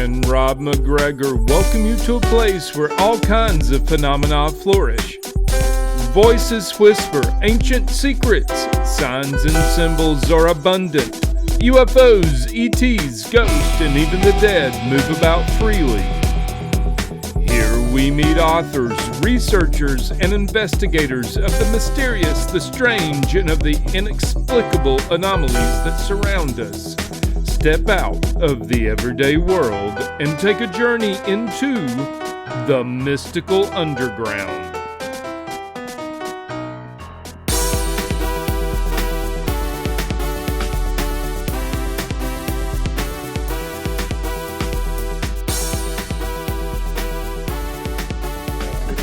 and Rob McGregor welcome you to a place where all kinds of phenomena flourish. Voices whisper ancient secrets, signs and symbols are abundant. UFOs, ETs, ghosts, and even the dead move about freely. Here we meet authors, researchers, and investigators of the mysterious, the strange, and of the inexplicable anomalies that surround us. Step out of the everyday world and take a journey into the mystical underground.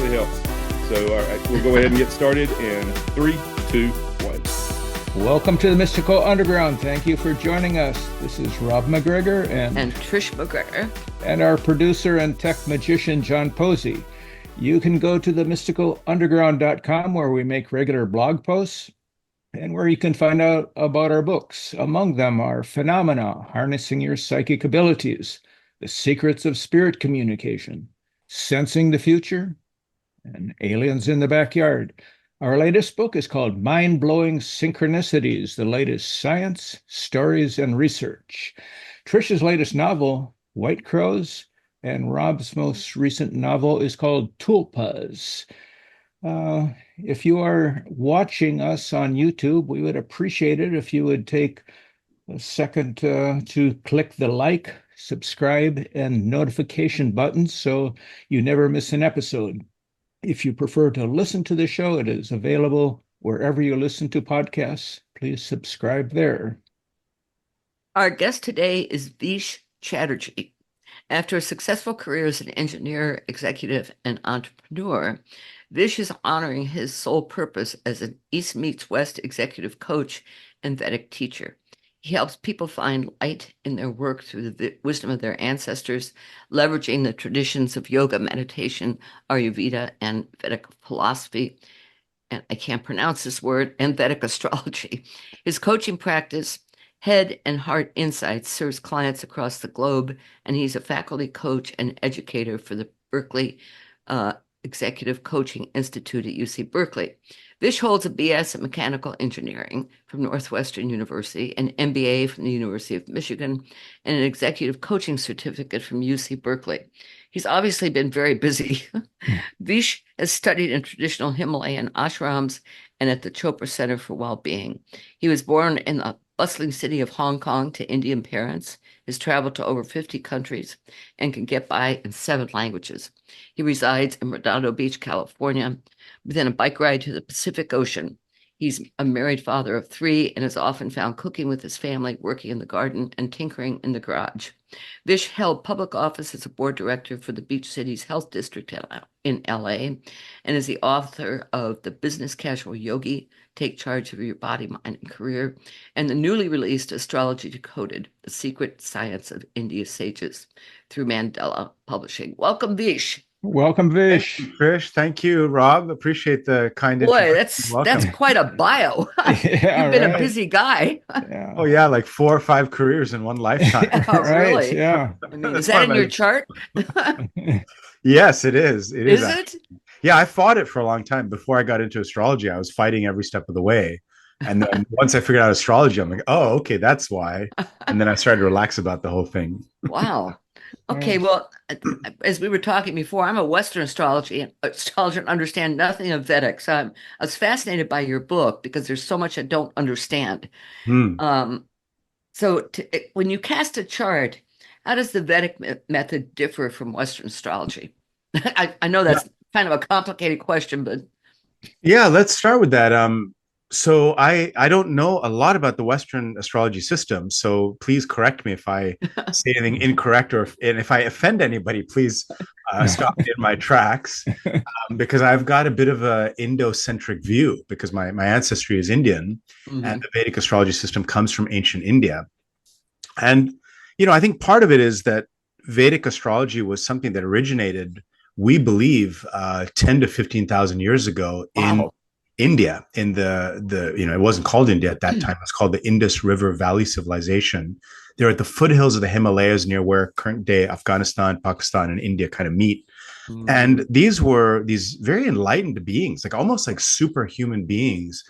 Really helps. So, all right, we'll go ahead and get started in 3, 2, 1. Welcome to the Mystical Underground. Thank you for joining us. This is Rob McGregor and Trish McGregor and our producer and tech magician, John Posey. You can go to themysticalunderground.com where we make regular blog posts and where you can find out about our books. Among them are Phenomena, Harnessing Your Psychic Abilities, The Secrets of Spirit Communication, Sensing the Future, and Aliens in the Backyard. Our latest book is called Mind-Blowing Synchronicities, the latest science, stories, and research. Trish's latest novel, White Crows, and Rob's most recent novel is called Tulpas. If you are watching us on YouTube, we would appreciate it if you would take a second to click the like, subscribe, and notification buttons so you never miss an episode. If you prefer to listen to the show, it is available wherever you listen to podcasts. Please subscribe there. Our guest today is Vish Chatterji. After a successful career as an engineer, executive, and entrepreneur, Vish is honoring his sole purpose as an East meets West executive coach and Vedic teacher. He helps people find light in their work through the wisdom of their ancestors, leveraging the traditions of yoga, meditation, Ayurveda, and Vedic philosophy, and I can't pronounce this word, and Vedic astrology. His coaching practice, Head and Heart Insights, serves clients across the globe, and he's a faculty coach and educator for the Berkeley Executive Coaching Institute at UC Berkeley. Vish holds a BS in Mechanical Engineering from Northwestern University, an MBA from the University of Michigan, and an Executive Coaching Certificate from UC Berkeley. He's obviously been very busy. Vish has studied in traditional Himalayan ashrams and at the Chopra Center for Wellbeing. He was born in the bustling city of Hong Kong to Indian parents, has traveled to over 50 countries, and can get by in 7 languages. He resides in Redondo Beach, California, within a bike ride to the Pacific Ocean. He's a married father of 3 and is often found cooking with his family, working in the garden, and tinkering in the garage. Vish held public office as a board director for the Beach Cities Health District in LA, and is the author of The Business Casual Yogi, Take Charge of Your Body, Mind, and Career, and the newly released Astrology Decoded, The Secret Science of India's Sages, through Mandela Publishing. Welcome, Vish. Welcome, Vish. Thank you, Trish. Thank you, Rob. Appreciate the kind introduction. Boy, that's quite a bio. Yeah, You've been right. a busy guy. Yeah. Oh yeah, like 4 or 5 careers in one lifetime. Oh, Right, really? yeah. I mean, is That's that part in of your my- chart? Yes, it is. It Is actually. it? Yeah, I fought it for a long time. Before I got into astrology, I was fighting every step of the way. And then once I figured out astrology, I'm like, oh, okay, that's why. And then I started to relax about the whole thing. Wow. Okay, well, as we were talking before, I'm a Western astrologer and understand nothing of Vedic. So I was fascinated by your book because there's so much I don't understand. Hmm. So when you cast a chart, how does the Vedic method differ from Western astrology? I know that's kind of a complicated question, but Yeah, let's start with that. So I don't know a lot about the Western astrology system, so please correct me if I say anything incorrect, and if I offend anybody, please stop me in my tracks, because I've got a bit of a Indo-centric view because my ancestry is Indian, and the Vedic astrology system comes from ancient India. And, I think part of it is that Vedic astrology was something that originated, we believe, 10 to 15,000 years ago in India, in the it wasn't called India at that time. It was called the Indus River Valley Civilization They're at the foothills of the Himalayas near where current day Afghanistan, Pakistan, and India kind of meet. And these were these very enlightened beings, like almost like superhuman beings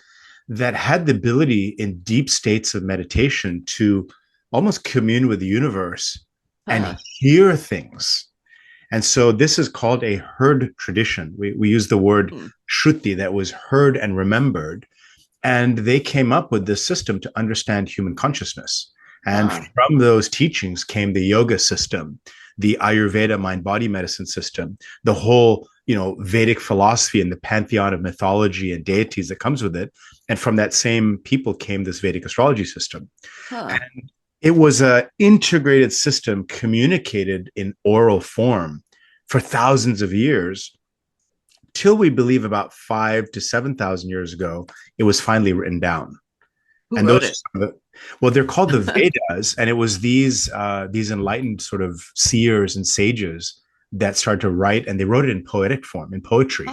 that had the ability in deep states of meditation to almost commune with the universe and hear things. And so this is called a heard tradition. We use the word shruti, that was heard and remembered. And they came up with this system to understand human consciousness. And from those teachings came the yoga system, the Ayurveda mind-body medicine system, the whole, Vedic philosophy and the pantheon of mythology and deities that comes with it. And from that same people came this Vedic astrology system. And it was an integrated system communicated in oral form for thousands of years, till we believe about 5,000 to 7,000 years ago, it was finally written down. Who and wrote those, it? well, they're called the Vedas, and it was these enlightened sort of seers and sages that started to write, and they wrote it in poetic form, in poetry.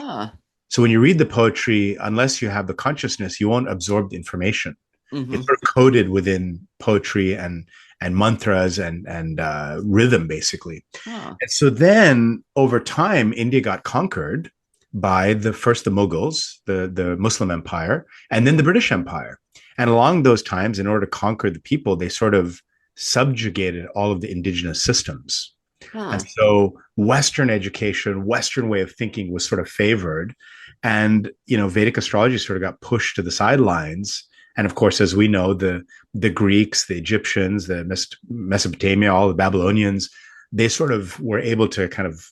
So when you read the poetry, unless you have the consciousness, you won't absorb the information. It's sort of coded within poetry and mantras and rhythm, basically. And so then over time, India got conquered by the Mughals, the Muslim Empire, and then the British Empire. And along those times, in order to conquer the people, they sort of subjugated all of the indigenous systems. And so Western education, Western way of thinking was sort of favored. And, Vedic astrology sort of got pushed to the sidelines. And of course, as we know, the Greeks, the Egyptians, the Mesopotamia, all the Babylonians, they sort of were able to kind of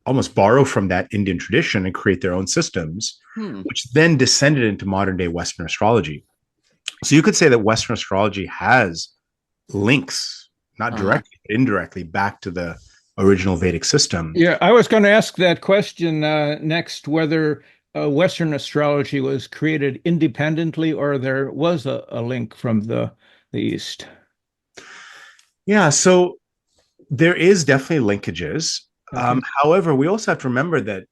almost borrow from that Indian tradition and create their own systems, which then descended into modern day Western astrology. So you could say that Western astrology has links, not directly, but indirectly, back to the original Vedic system. Yeah, I was going to ask that question next, whether Western astrology was created independently or there was a link from the East. Yeah, so there is definitely linkages. However, we also have to remember that,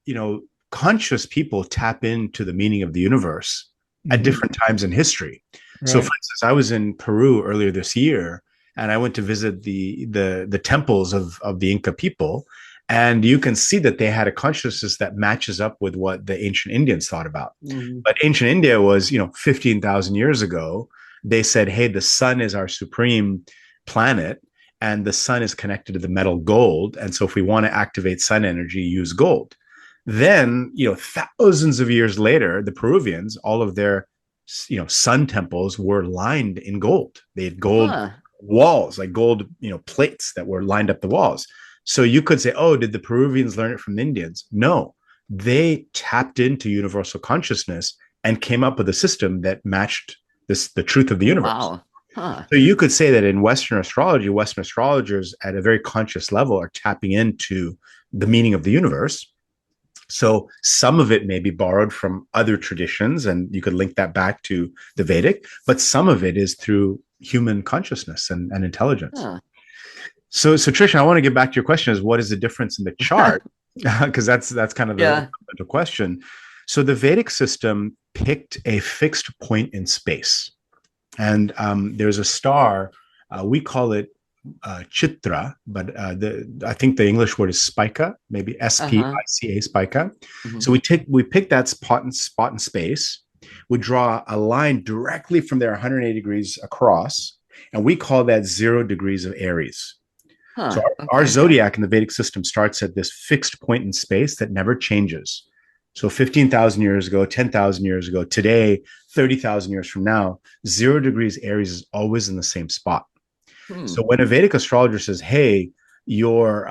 conscious people tap into the meaning of the universe at different times in history. Right. So, for instance, I was in Peru earlier this year, and I went to visit the temples of the Inca people. And you can see that they had a consciousness that matches up with what the ancient Indians thought about. But ancient India was, 15,000 years ago. They said, hey, the sun is our supreme planet, and the sun is connected to the metal gold. And so if we want to activate sun energy, use gold. Then, thousands of years later, the Peruvians, all of their, sun temples were lined in gold. They had gold walls, like gold, plates that were lined up the walls. So you could say, oh, did the Peruvians learn it from the Indians? No, they tapped into universal consciousness and came up with a system that matched the truth of the universe. Wow. So you could say that in Western astrology, Western astrologers at a very conscious level are tapping into the meaning of the universe. So some of it may be borrowed from other traditions, and you could link that back to the Vedic, but some of it is through human consciousness and intelligence. So Trish, I want to get back to your question: is what is the difference in the chart? Because that's kind of the question. So the Vedic system picked a fixed point in space, and there's a star. We call it Chitra, but I think the English word is Spica, maybe Spica, Spica. So we pick that spot in space. We draw a line directly from there, 180 degrees across, and we call that 0 degrees of Aries. So our zodiac in the Vedic system starts at this fixed point in space that never changes. So 15,000 years ago, 10,000 years ago, today, 30,000 years from now, 0 degrees Aries is always in the same spot. So when a Vedic astrologer says, hey, your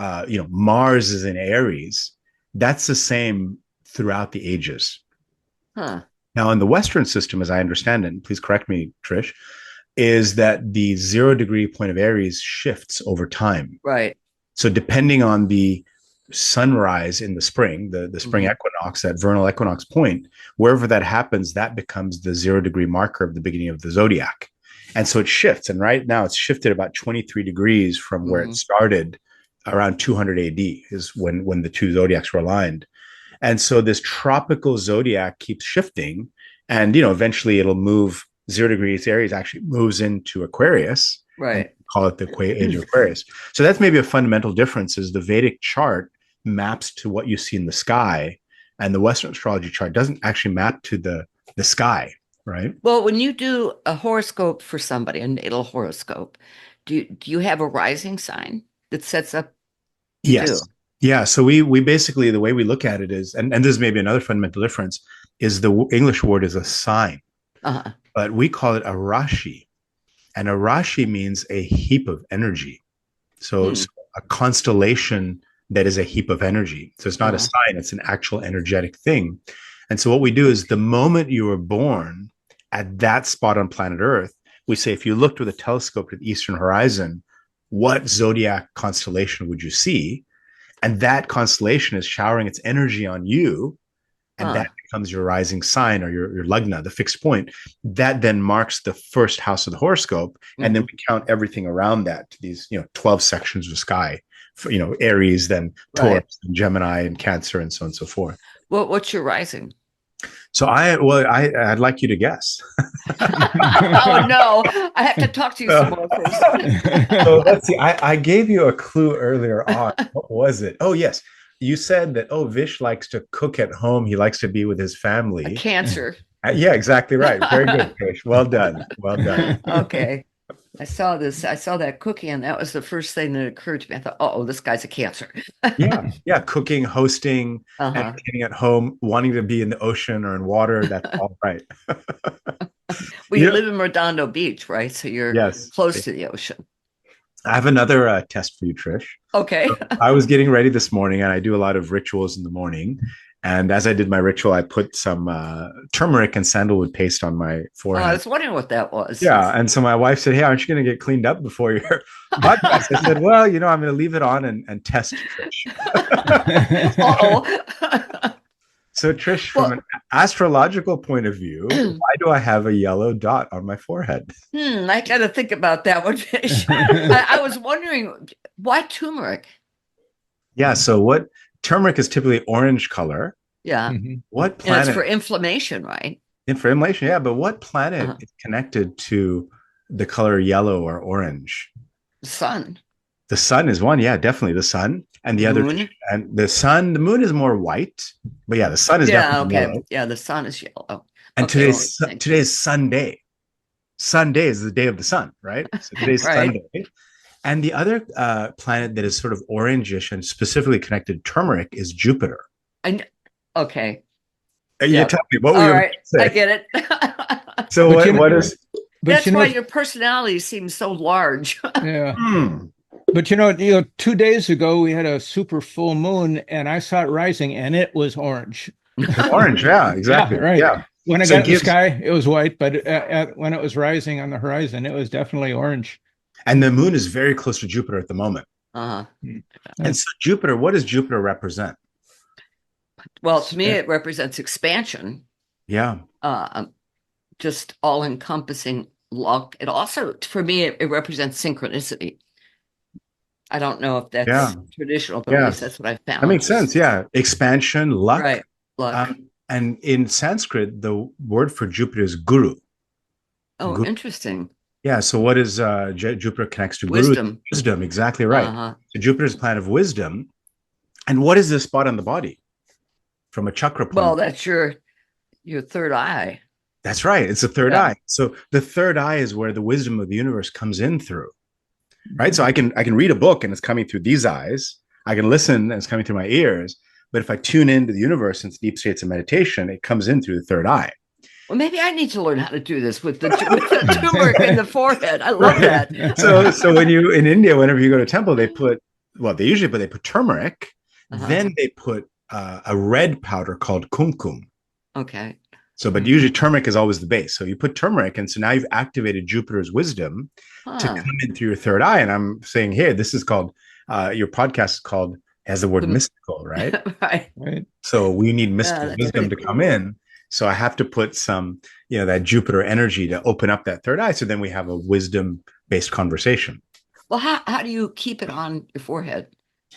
Mars is in Aries, that's the same throughout the ages. Now, in the Western system, as I understand it, and please correct me, Trish, is that the 0 degree point of Aries shifts over time. Right. So depending on the sunrise in the spring, the spring equinox, that vernal equinox point, wherever that happens, that becomes the 0 degree marker of the beginning of the zodiac. And so it shifts. And right now it's shifted about 23 degrees from where it started around 200 AD is when the two zodiacs were aligned. And so this tropical zodiac keeps shifting, and, eventually it'll move 0 degrees Aries actually moves into Aquarius. Right. call it the age of Aquarius. So that's maybe a fundamental difference is the Vedic chart maps to what you see in the sky, and the Western astrology chart doesn't actually map to the sky, right? Well, when you do a horoscope for somebody, a natal horoscope, do you have a rising sign that sets up? Yes. Yeah. So we basically, the way we look at it is, and this is maybe another fundamental difference, is the English word is a sign, but we call it a rashi. And a rashi means a heap of energy. So a constellation that is a heap of energy. So it's not a sign, it's an actual energetic thing. And so what we do is the moment you were born at that spot on planet Earth, we say, if you looked with a telescope to the eastern horizon, what zodiac constellation would you see? And that constellation is showering its energy on you. And that becomes your rising sign or your lagna, the fixed point. That then marks the first house of the horoscope. And then we count everything around that to these, 12 sections of sky, for, Aries, then Taurus, and Gemini, and Cancer, and so on and so forth. Well, what's your rising? So I'd like you to guess. Oh no, I have to talk to you some more first. So let's see. I gave you a clue earlier on. What was it? Oh yes, you said that. Oh, Vish likes to cook at home. He likes to be with his family. A Cancer. Yeah, exactly right. Very good, Trish. Well done. Well done. Okay. I saw that cookie, and that was the first thing that occurred to me. I thought, oh, this guy's a Cancer. Yeah. Cooking, hosting, entertaining at home, wanting to be in the ocean or in water. That's all right. Well, you live in Redondo Beach, right? So you're close to the ocean. I have another test for you, Trish. Okay. So I was getting ready this morning, and I do a lot of rituals in the morning. And as I did my ritual, I put some turmeric and sandalwood paste on my forehead. I was wondering what that was. Yeah. And so my wife said, hey, aren't you going to get cleaned up before your podcast? I said, well, I'm going to leave it on and test Trish. So Trish, from an astrological point of view, why do I have a yellow dot on my forehead? I got to think about that one, Vish. I was wondering, why turmeric? Yeah. So turmeric is typically orange color. Yeah. What planet? And it's for inflammation, right? Inflammation, yeah. But what planet is connected to the color yellow or orange? The sun. The sun is one, yeah, definitely the sun. And the other, and the moon is more white. But yeah, the sun is definitely yellow. Yeah, the sun is yellow. And today's Sunday. Sunday is the day of the sun, right? So today's Sunday. And the other planet that is sort of orangish and specifically connected to turmeric is Jupiter. Okay. Yeah, tell me, what were you saying? I get it. So what is... That's why your personality seems so large. Yeah. But 2 days ago we had a super full moon, and I saw it rising, and it was orange. Orange, yeah, exactly. Yeah, right. Yeah. When I got to the sky, it was white, but when it was rising on the horizon, it was definitely orange. And the moon is very close to Jupiter at the moment. And so Jupiter, what does Jupiter represent? Well, to me, it represents expansion. Yeah. Just all-encompassing luck. It also, for me, it represents synchronicity. I don't know if that's traditional, but at least that's what I found. That makes sense. Yeah. Expansion, luck. Right. Luck. And in Sanskrit, the word for Jupiter is guru. Oh, guru. Interesting. Yeah. So what is Jupiter connects to? Wisdom. Guru? Wisdom. Exactly right. So Jupiter is a planet of wisdom. And what is this spot on the body from a chakra point? Well, that's your third eye. That's right. It's the third eye. So the third eye is where the wisdom of the universe comes in through. Right. So I can read a book and it's coming through these eyes. I can listen and it's coming through my ears. But if I tune into the universe in deep states of meditation, it comes in through the third eye. Well, maybe I need to learn how to do this with the turmeric in the forehead. I love that. So when you in India, whenever you go to a temple, they put turmeric. Then they put a red powder called kumkum. Okay. So, but usually turmeric is always the base. So you put turmeric, and so now you've activated Jupiter's wisdom to come in through your third eye. And I'm saying, hey, this is called your podcast is called has the word mystical, right? Right. So we need mystical wisdom to come in. So I have to put some, that Jupiter energy to open up that third eye. So then we have a wisdom-based conversation. Well, how do you keep it on your forehead?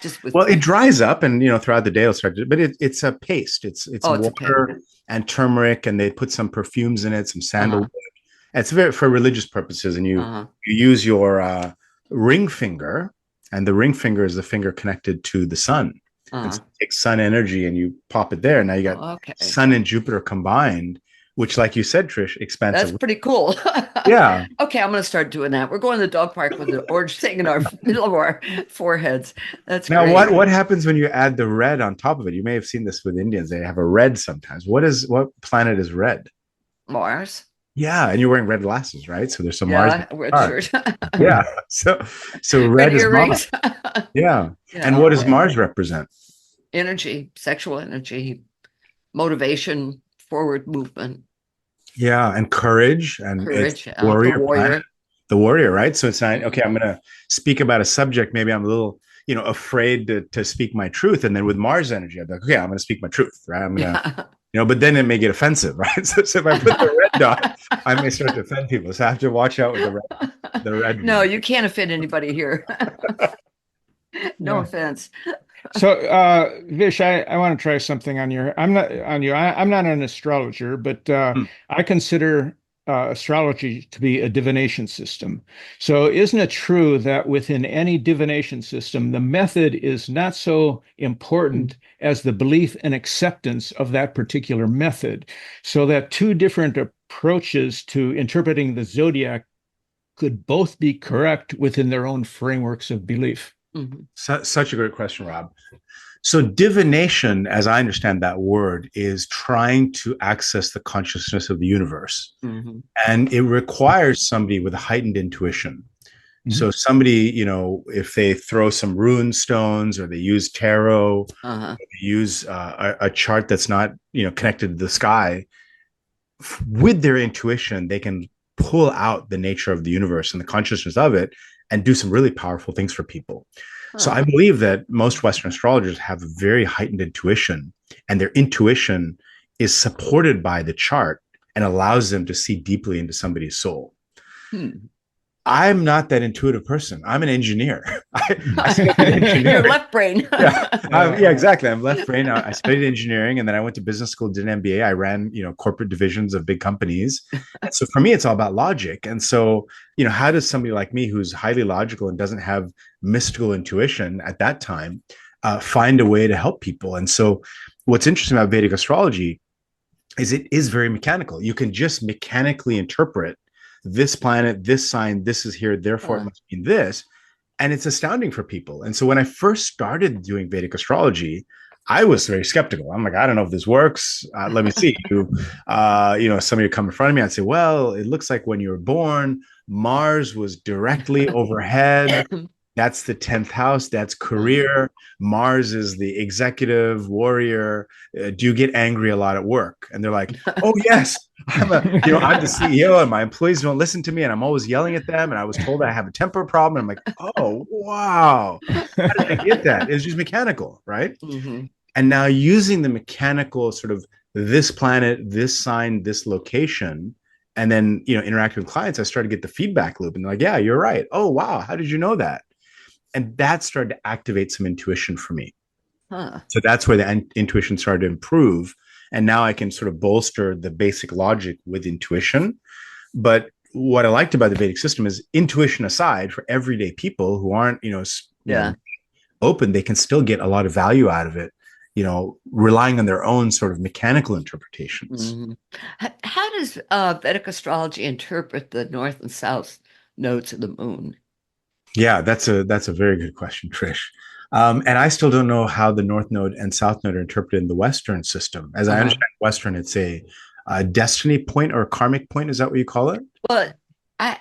It dries up, and throughout the day it'll start to, but it's a paste. It's water and turmeric, and they put some perfumes in it, some sandalwood. It's for religious purposes, and you use your ring finger, and the ring finger is the finger connected to the sun. And so you take sun energy and you pop it there. Now you got sun and Jupiter combined, which, like you said, Trish, expands. That's pretty cool. Yeah. Okay, I'm going to start doing that. We're going to the dog park with the orange thing in our middle of our foreheads. That's now great. what happens when you add the red on top of it? You may have seen this with Indians. They have a red sometimes. What planet is red? Mars. Yeah, and you're wearing red glasses, right? So there's some Mars. Red shirt. Yeah. So red is Mars. Yeah. And what does Mars represent? Energy, sexual energy, motivation, forward movement. Yeah, and courage and warrior. The warrior, right? So it's not okay. I'm going to speak about a subject. Maybe I'm a little, afraid to speak my truth. And then with Mars energy, I'm like, okay, I'm going to speak my truth, right? I'm going to, but then it may get offensive, right? So if I put the red dot, I may start to offend people. So I have to watch out with the red. No, you can't offend anybody here. No offense. So, Vish, I want to try something on you. I'm not an astrologer, but I consider astrology to be a divination system. So isn't it true that within any divination system, the method is not so important as the belief and acceptance of that particular method? So that two different approaches to interpreting the zodiac could both be correct within their own frameworks of belief. Such a great question, Rob. So divination, as I understand that word, is trying to access the consciousness of the universe. And it requires somebody with a heightened intuition. So somebody, if they throw some rune stones or they use tarot, they use a chart that's not, connected to the sky, with their intuition, they can pull out the nature of the universe and the consciousness of it and do some really powerful things for people. So I believe that most Western astrologers have a very heightened intuition, and their intuition is supported by the chart and allows them to see deeply into somebody's soul. I'm not that intuitive person. I'm an engineer. I studied engineering. You're left brain. Yeah, exactly. I'm left brain. I studied engineering, and then I went to business school, did an MBA. I ran, corporate divisions of big companies. So for me, it's all about logic. And so, how does somebody like me, who's highly logical and doesn't have mystical intuition at that time, find a way to help people? And so, what's interesting about Vedic astrology is it is very mechanical. You can just mechanically interpret this planet, this sign, this is here, therefore it must mean this. And it's astounding for people. And so when I first started doing Vedic astrology, I was very skeptical. I'm like, I don't know if this works. Let me see. Somebody would come in front of me and say, well, it looks like when you were born, Mars was directly overhead. That's the 10th house. That's career. Mars is the executive warrior. Do you get angry a lot at work? And they're like, oh, yes. I'm the CEO and my employees don't listen to me and I'm always yelling at them. And I was told I have a temper problem. And I'm like, oh, wow. How did I get that? It's just mechanical, right? And now using the mechanical sort of this planet, this sign, this location, and then, interacting with clients, I started to get the feedback loop and they're like, yeah, you're right. Oh, wow. How did you know that? And that started to activate some intuition for me. So that's where the intuition started to improve. And now I can sort of bolster the basic logic with intuition. But what I liked about the Vedic system is, intuition aside, for everyday people who aren't, open, they can still get a lot of value out of it, relying on their own sort of mechanical interpretations. How does Vedic astrology interpret the north and south nodes of the moon? Yeah, that's a very good question, Trish. And I still don't know how the North Node and South Node are interpreted in the Western system. As I understand Western, it's a destiny point or a karmic point. Is that what you call it? Well, I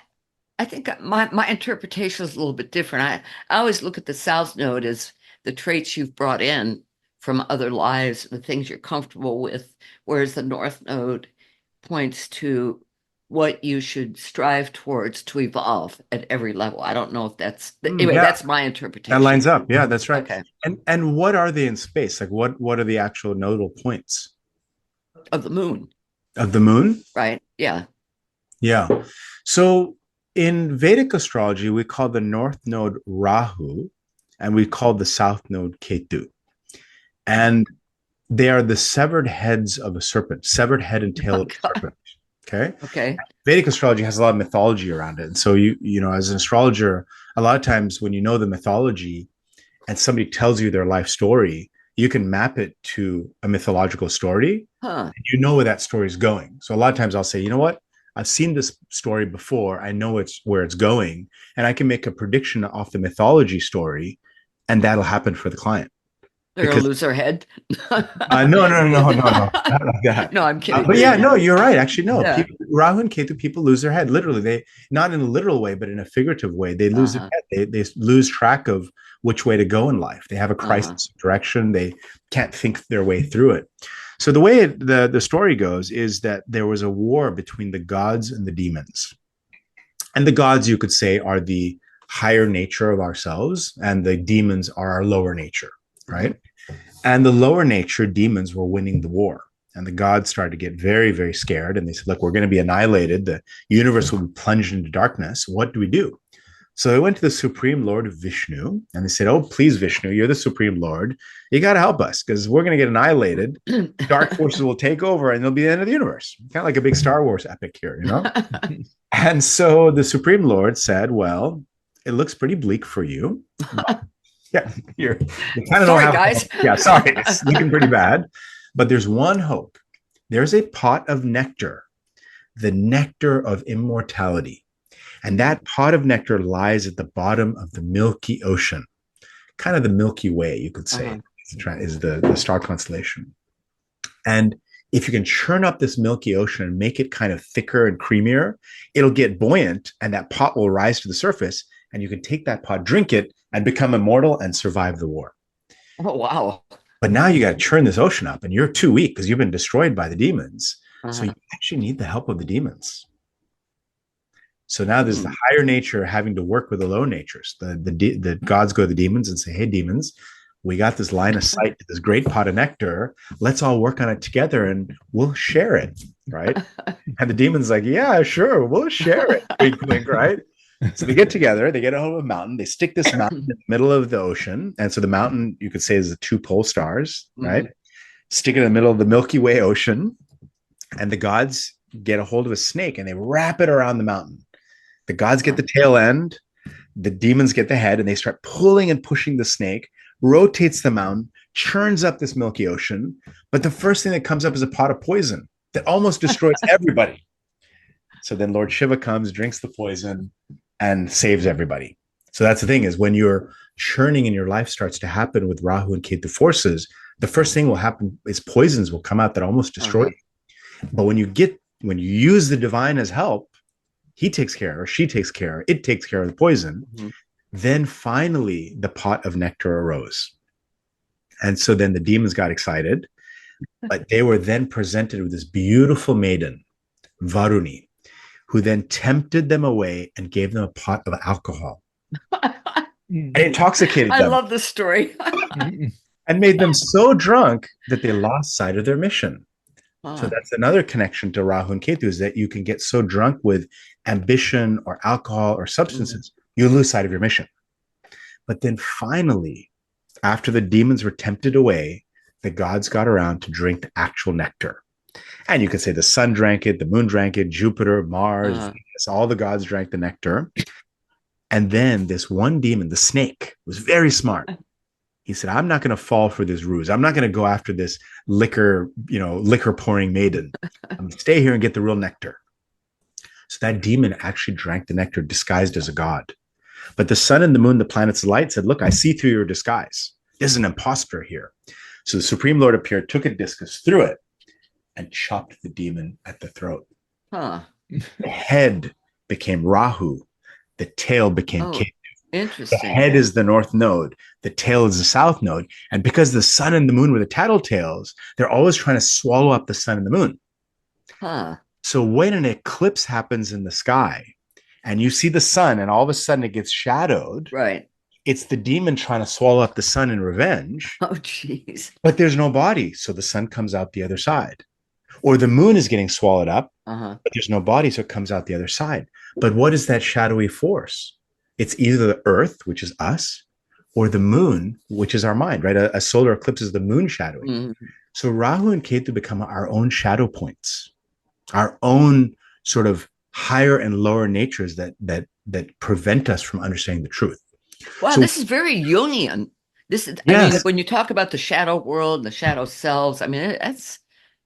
think my interpretation is a little bit different. I always look at the South Node as the traits you've brought in from other lives, the things you're comfortable with, whereas the North Node points to what you should strive towards to evolve at every level. I don't know if that's that's my interpretation. That lines up. Yeah, that's right. Okay. And what are they in space? Like what are the actual nodal points? Of the moon. Of the moon? Right. Yeah. Yeah. So in Vedic astrology, we call the North Node Rahu and we call the South Node Ketu. And they are the severed heads of a serpent, severed head and tail of a serpent. Okay. Okay. Vedic astrology has a lot of mythology around it. And so as an astrologer, a lot of times when you know the mythology and somebody tells you their life story, you can map it to a mythological story. Huh. And you know where that story is going. So a lot of times I'll say, you know what? I've seen this story before. I know it's where it's going, and I can make a prediction off the mythology story, and that'll happen for the client. They're going to lose their head. No, not like that. No, I'm kidding. But yeah, no, you're right. Actually, no. Yeah. Rahu and Ketu, people lose their head. Literally, they not in a literal way, but in a figurative way. They lose their head. They lose track of which way to go in life. They have a crisis of direction. They can't think their way through it. So the way the story goes is that there was a war between the gods and the demons. And the gods, you could say, are the higher nature of ourselves, and the demons are our lower nature, right? And the lower nature demons were winning the war. And the gods started to get very, very scared. And they said, look, we're going to be annihilated. The universe will be plunged into darkness. What do we do? So they went to the Supreme Lord Vishnu, and they said, oh, please, Vishnu, you're the Supreme Lord. You got to help us, because we're going to get annihilated. Dark forces will take over, and it'll be the end of the universe. Kind of like a big Star Wars epic here, you know? And so the Supreme Lord said, well, it looks pretty bleak for you. Yeah, you kind of Sorry, don't have guys. Yeah, sorry, it's looking pretty bad. But there's one hope. There's a pot of nectar, the nectar of immortality. And that pot of nectar lies at the bottom of the Milky Ocean, kind of the Milky Way, you could say, is the star constellation. And if you can churn up this Milky Ocean and make it kind of thicker and creamier, it'll get buoyant, and that pot will rise to the surface, and you can take that pot, drink it, and become immortal and survive the war. Oh, wow. But now you got to churn this ocean up, and you're too weak because you've been destroyed by the demons. So you actually need the help of the demons. So now there's the higher nature having to work with the low natures. The gods go to the demons and say, hey, demons, we got this line of sight to this great pot of nectar. Let's all work on it together and we'll share it, right? And the demon's like, yeah, sure, we'll share it. Wink, wink, right? So they get together, they get a hold of a mountain, they stick this mountain in the middle of the ocean. And so the mountain, you could say, is the two pole stars, right? Stick it in the middle of the Milky Way ocean. And the gods get a hold of a snake and they wrap it around the mountain. The gods get the tail end, the demons get the head, and they start pulling and pushing the snake, rotates the mountain, churns up this Milky Ocean. But the first thing that comes up is a pot of poison that almost destroys everybody. So then Lord Shiva comes, drinks the poison, and saves everybody. So that's the thing, is when your churning in your life starts to happen with Rahu and Ketu forces, the first thing will happen is poisons will come out that almost destroy you. But when you use the divine as help, he takes care, or she takes care, it takes care of the poison. Then finally the pot of nectar arose. And so then the demons got excited, but they were then presented with this beautiful maiden, Varuni, who then tempted them away and gave them a pot of alcohol and intoxicated them. I love this story. And made them so drunk that they lost sight of their mission. So that's another connection to Rahu and Ketu, is that you can get so drunk with ambition or alcohol or substances, you lose sight of your mission. But then finally, after the demons were tempted away, the gods got around to drink the actual nectar. And you could say the sun drank it, the moon drank it, Jupiter, Mars, Venus, all the gods drank the nectar. And then this one demon, the snake, was very smart. He said, I'm not going to fall for this ruse. I'm not going to go after this liquor pouring maiden. I'm going to stay here and get the real nectar. So that demon actually drank the nectar disguised as a god. But the sun and the moon, the planets of light, said, look, I see through your disguise. There's an imposter here. So the Supreme Lord appeared, took a discus, threw it, and chopped the demon at the throat. The head became Rahu. The tail became Ketu. Interesting. The head is the north node. The tail is the south node. And because the sun and the moon were the tattletales, they're always trying to swallow up the sun and the moon. So when an eclipse happens in the sky and you see the sun and all of a sudden it gets shadowed, right? It's the demon trying to swallow up the sun in revenge. Oh, geez. But there's no body. So the sun comes out the other side. Or the moon is getting swallowed up, but there's no body. So it comes out the other side. But what is that shadowy force? It's either the earth, which is us, or the moon, which is our mind, right? A solar eclipse is the moon shadowing. So Rahu and Ketu become our own shadow points, our own sort of higher and lower natures that prevent us from understanding the truth. Wow, So, this is very Jungian. This is, I yes, mean, when you talk about the shadow world and the shadow selves, I mean, that's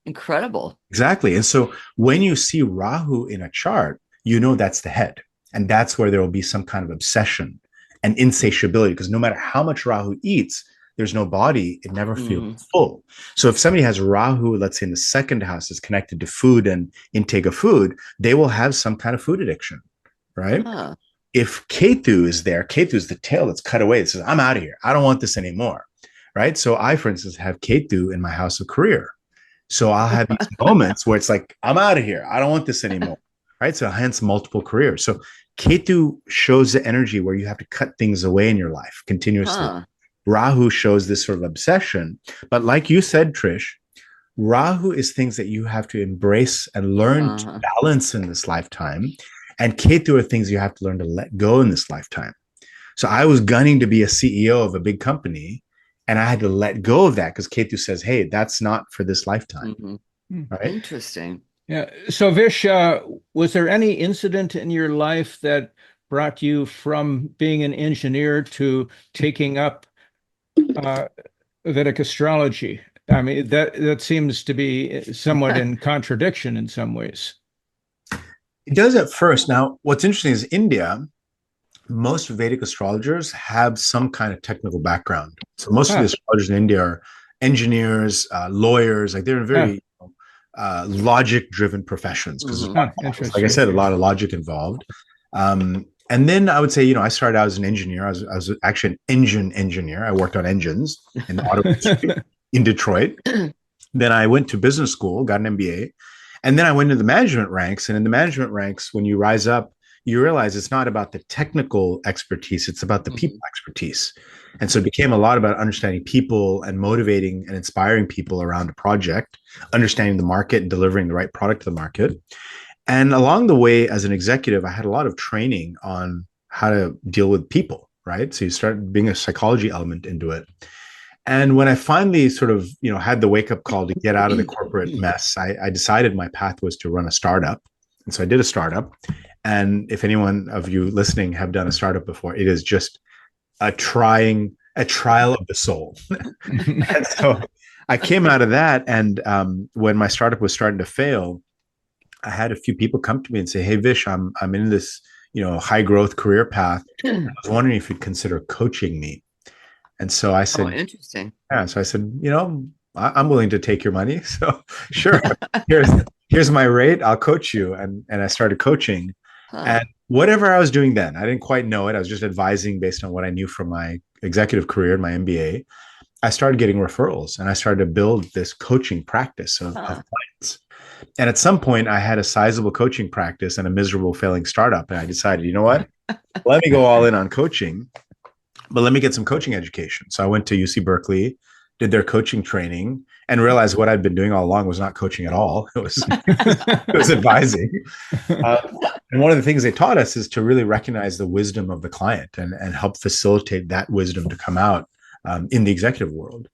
incredible. exactly. And so when you see Rahu in a chart, you know that's the head. And that's where there will be some kind of obsession and insatiability, because no matter how much Rahu eats, there's no body, it never feels full. So if somebody has Rahu, let's say in the second house, is connected to food and intake of food, they will have some kind of food addiction, right? Huh. If Ketu is there, Ketu is the tail that's cut away. It says, I'm out of here. I don't want this anymore, right? So I, for instance, have Ketu in my house of career. So I'll have these moments where it's like, I'm out of here. I don't want this anymore, right? So hence multiple careers. So Ketu shows the energy where you have to cut things away in your life continuously. Huh. Rahu shows this sort of obsession. But like you said, Trish, Rahu is things that you have to embrace and learn to balance in this lifetime. And Ketu are things you have to learn to let go in this lifetime. So I was gunning to be a CEO of a big company, and I had to let go of that because Ketu says, hey, that's not for this lifetime. Right? Interesting. Yeah. So Vish, was there any incident in your life that brought you from being an engineer to taking up Vedic astrology? I mean, that seems to be somewhat in contradiction in some ways. It does at first. Now, what's interesting is India, most Vedic astrologers have some kind of technical background. So most of the astrologers in India are engineers, lawyers, like they're in very logic-driven professions because like I said, a lot of logic involved. And then I would say, I started out as an engineer. I was actually an engine engineer. I worked on engines in the auto industry in Detroit. Then I went to business school, got an MBA. And then I went into the management ranks. And in the management ranks, when you rise up, you realize it's not about the technical expertise, it's about the people expertise. And so it became a lot about understanding people and motivating and inspiring people around a project, understanding the market and delivering the right product to the market. And along the way, as an executive, I had a lot of training on how to deal with people, right? So you start being a psychology element into it. And when I finally sort of, had the wake up call to get out of the corporate mess, I decided my path was to run a startup. And so I did a startup. And if anyone of you listening have done a startup before, it is just a trial of the soul. And so I came out of that. And when my startup was starting to fail, I had a few people come to me and say, hey, Vish, I'm in this, high growth career path. I was wondering if you'd consider coaching me. And so I said, interesting. Yeah. So I said, I'm willing to take your money. So sure, here's my rate. I'll coach you. And I started coaching. And whatever I was doing then, I didn't quite know it. I was just advising based on what I knew from my executive career and my MBA. I started getting referrals and I started to build this coaching practice of clients. And at some point I had a sizable coaching practice and a miserable failing startup. And I decided, you know what, let me go all in on coaching, but let me get some coaching education. So I went to UC Berkeley, did their coaching training, and realized what I'd been doing all along was not coaching at all. It was advising. And one of the things they taught us is to really recognize the wisdom of the client and help facilitate that wisdom to come out in the executive world.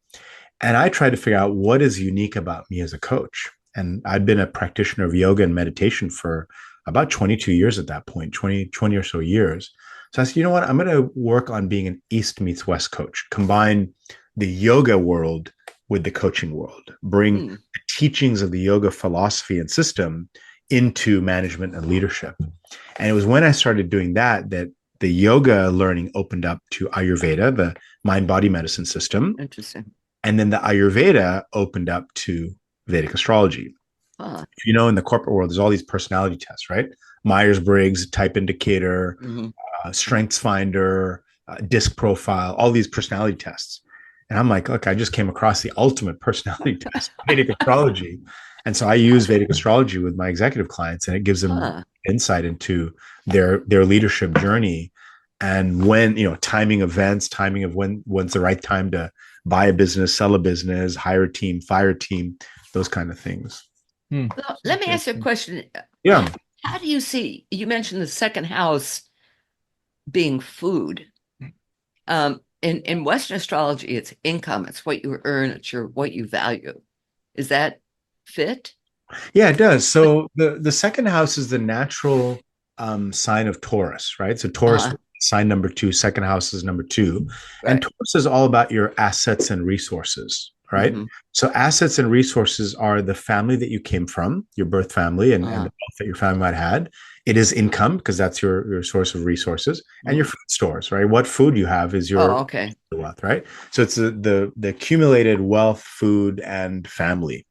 And I tried to figure out what is unique about me as a coach. And I'd been a practitioner of yoga and meditation for about 22 years at that point, 20 or so years. So I said, you know what, I'm going to work on being an East meets West coach, combine the yoga world with the coaching world, bring the teachings of the yoga philosophy and system into management and leadership. And it was when I started doing that the yoga learning opened up to Ayurveda, the mind-body medicine system. Interesting. And then the Ayurveda opened up to Vedic astrology. In the corporate world, there's all these personality tests, right? Myers-Briggs, type indicator, strengths finder, disc profile, all these personality tests. And I'm like, look, I just came across the ultimate personality test, Vedic astrology. And so I use Vedic astrology with my executive clients, and it gives them insight into their leadership journey and when, timing events, timing of when's the right time to buy a business, sell a business, hire a team, fire a team, those kind of things. Well, let me ask you a question. Yeah. How do you see, you mentioned the second house being food. In Western astrology, it's income. It's what you earn. It's what you value. Is that fit? Yeah, it does. So the second house is the natural sign of Taurus, right? So Taurus Uh-huh. sign number two, second house is number two. And Right. Taurus is all about your assets and resources, right? Hmm. So assets and resources are the family that you came from, your birth family, and Uh-huh. the wealth that your family might have had. It is income because that's your source of resources, and your Hmm. food stores, right? What food you have is your Oh, okay. wealth, right? So it's the accumulated wealth, food, and family.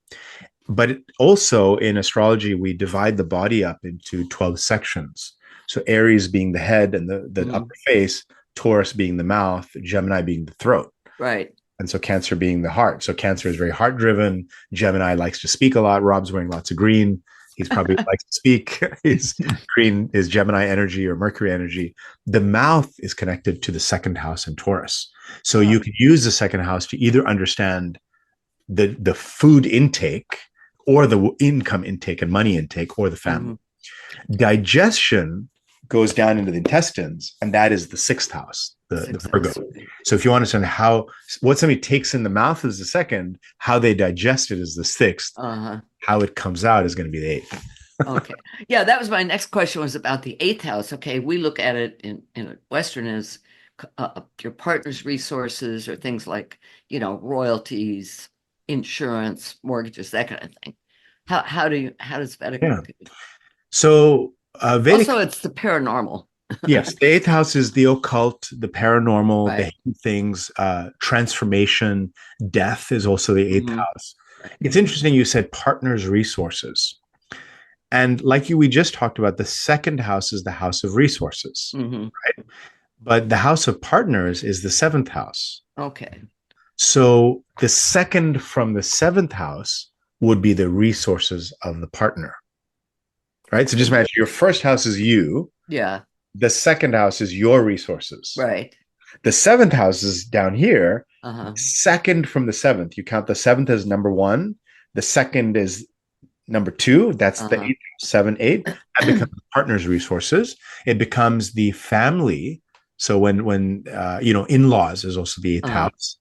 But also in astrology, we divide the body up into 12 sections. So Aries being the head and the Hmm. upper face, Taurus being the mouth, Gemini being the throat. Right. And so Cancer being the heart. So Cancer is very heart driven. Gemini likes to speak a lot. Rob's wearing lots of green. He's probably likes to speak. His green is Gemini energy or Mercury energy. The mouth is connected to the second house in Taurus. So Oh. you can use the second house to either understand the food intake or the income intake and money intake or the family. Digestion goes down into the intestines, and that is the sixth house, the Virgo. So if you want to understand how what somebody takes in the mouth is the second, how they digest it is the sixth, Uh-huh. how it comes out is going to be the eighth. Okay. Yeah, that was my next question was about the eighth house. Okay, we look at it in Western as your partner's resources or things like, royalties, insurance, mortgages, that kind of thing. How does Vedic Yeah. look at it? So Vedic, Also, it's the paranormal. yes, the eighth house is the occult, the paranormal, the Right. hidden things, transformation, death is also the eighth Mhm. house. It's interesting you said partners' resources. And like we just talked about, the second house is the house of resources, Hmm. but the house of partners is the seventh house. Okay. So the second from the seventh house would be the resources of the partner, right? So just imagine your first house is you, Yeah. the second house is your resources. Right. The seventh house is down here. Uh-huh. Second from the seventh, you count the seventh as number one, the second is number two, that's the Uh-huh. eight, seven, eight. That becomes the partner's resources. It becomes the family. So when in-laws is also the eighth Uh-huh. house,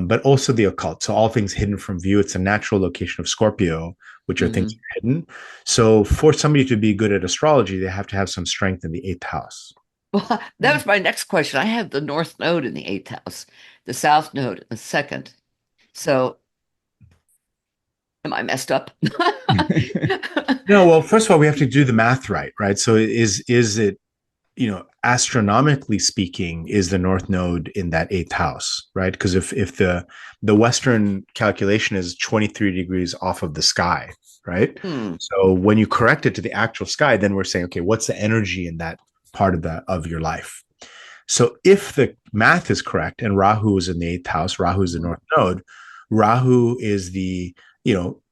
but also the occult. So all things hidden from view. It's a natural location of Scorpio, which are things Mhm. hidden. So for somebody to be good at astrology, they have to have some strength in the eighth house. Well, that was my next question. I have the North Node in the eighth house, the South Node in the second. So am I messed up? No, well, first of all, we have to do the math right? So is it, astronomically speaking, is the North Node in that eighth house, right? Because if the Western calculation is 23 degrees off of the sky, right? Hmm. So when you correct it to the actual sky, then we're saying, okay, what's the energy in that part of your life? So if the math is correct and Rahu is in the eighth house, Rahu is the North Node, Rahu is the,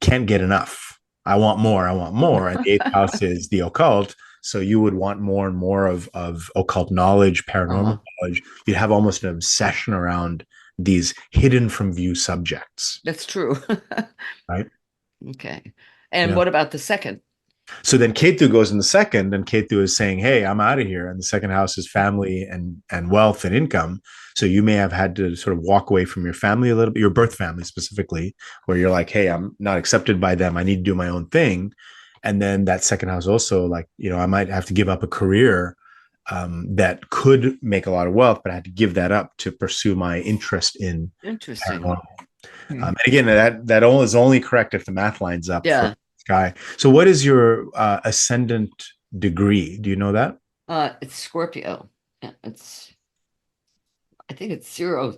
can't get enough. I want more. I want more. And the eighth house is the occult. So you would want more and more of occult knowledge, paranormal Uh-huh. knowledge. You'd have almost an obsession around these hidden from view subjects, That's true. right? Okay. And Yeah. what about the second? So then Ketu goes in the second, and Ketu is saying, "Hey, I'm out of here." And the second house is family and wealth and income. So you may have had to sort of walk away from your family a little bit, your birth family specifically, where you're like, "Hey, I'm not accepted by them. I need to do my own thing." And then that second house also, like, I might have to give up a career that could make a lot of wealth, but I had to give that up to pursue my interest in Interesting. paranormal. And again, that is only correct if the math lines up. Yeah. Guy. So what is your ascendant degree? Do you know that? It's Scorpio. Yeah, I think it's 0.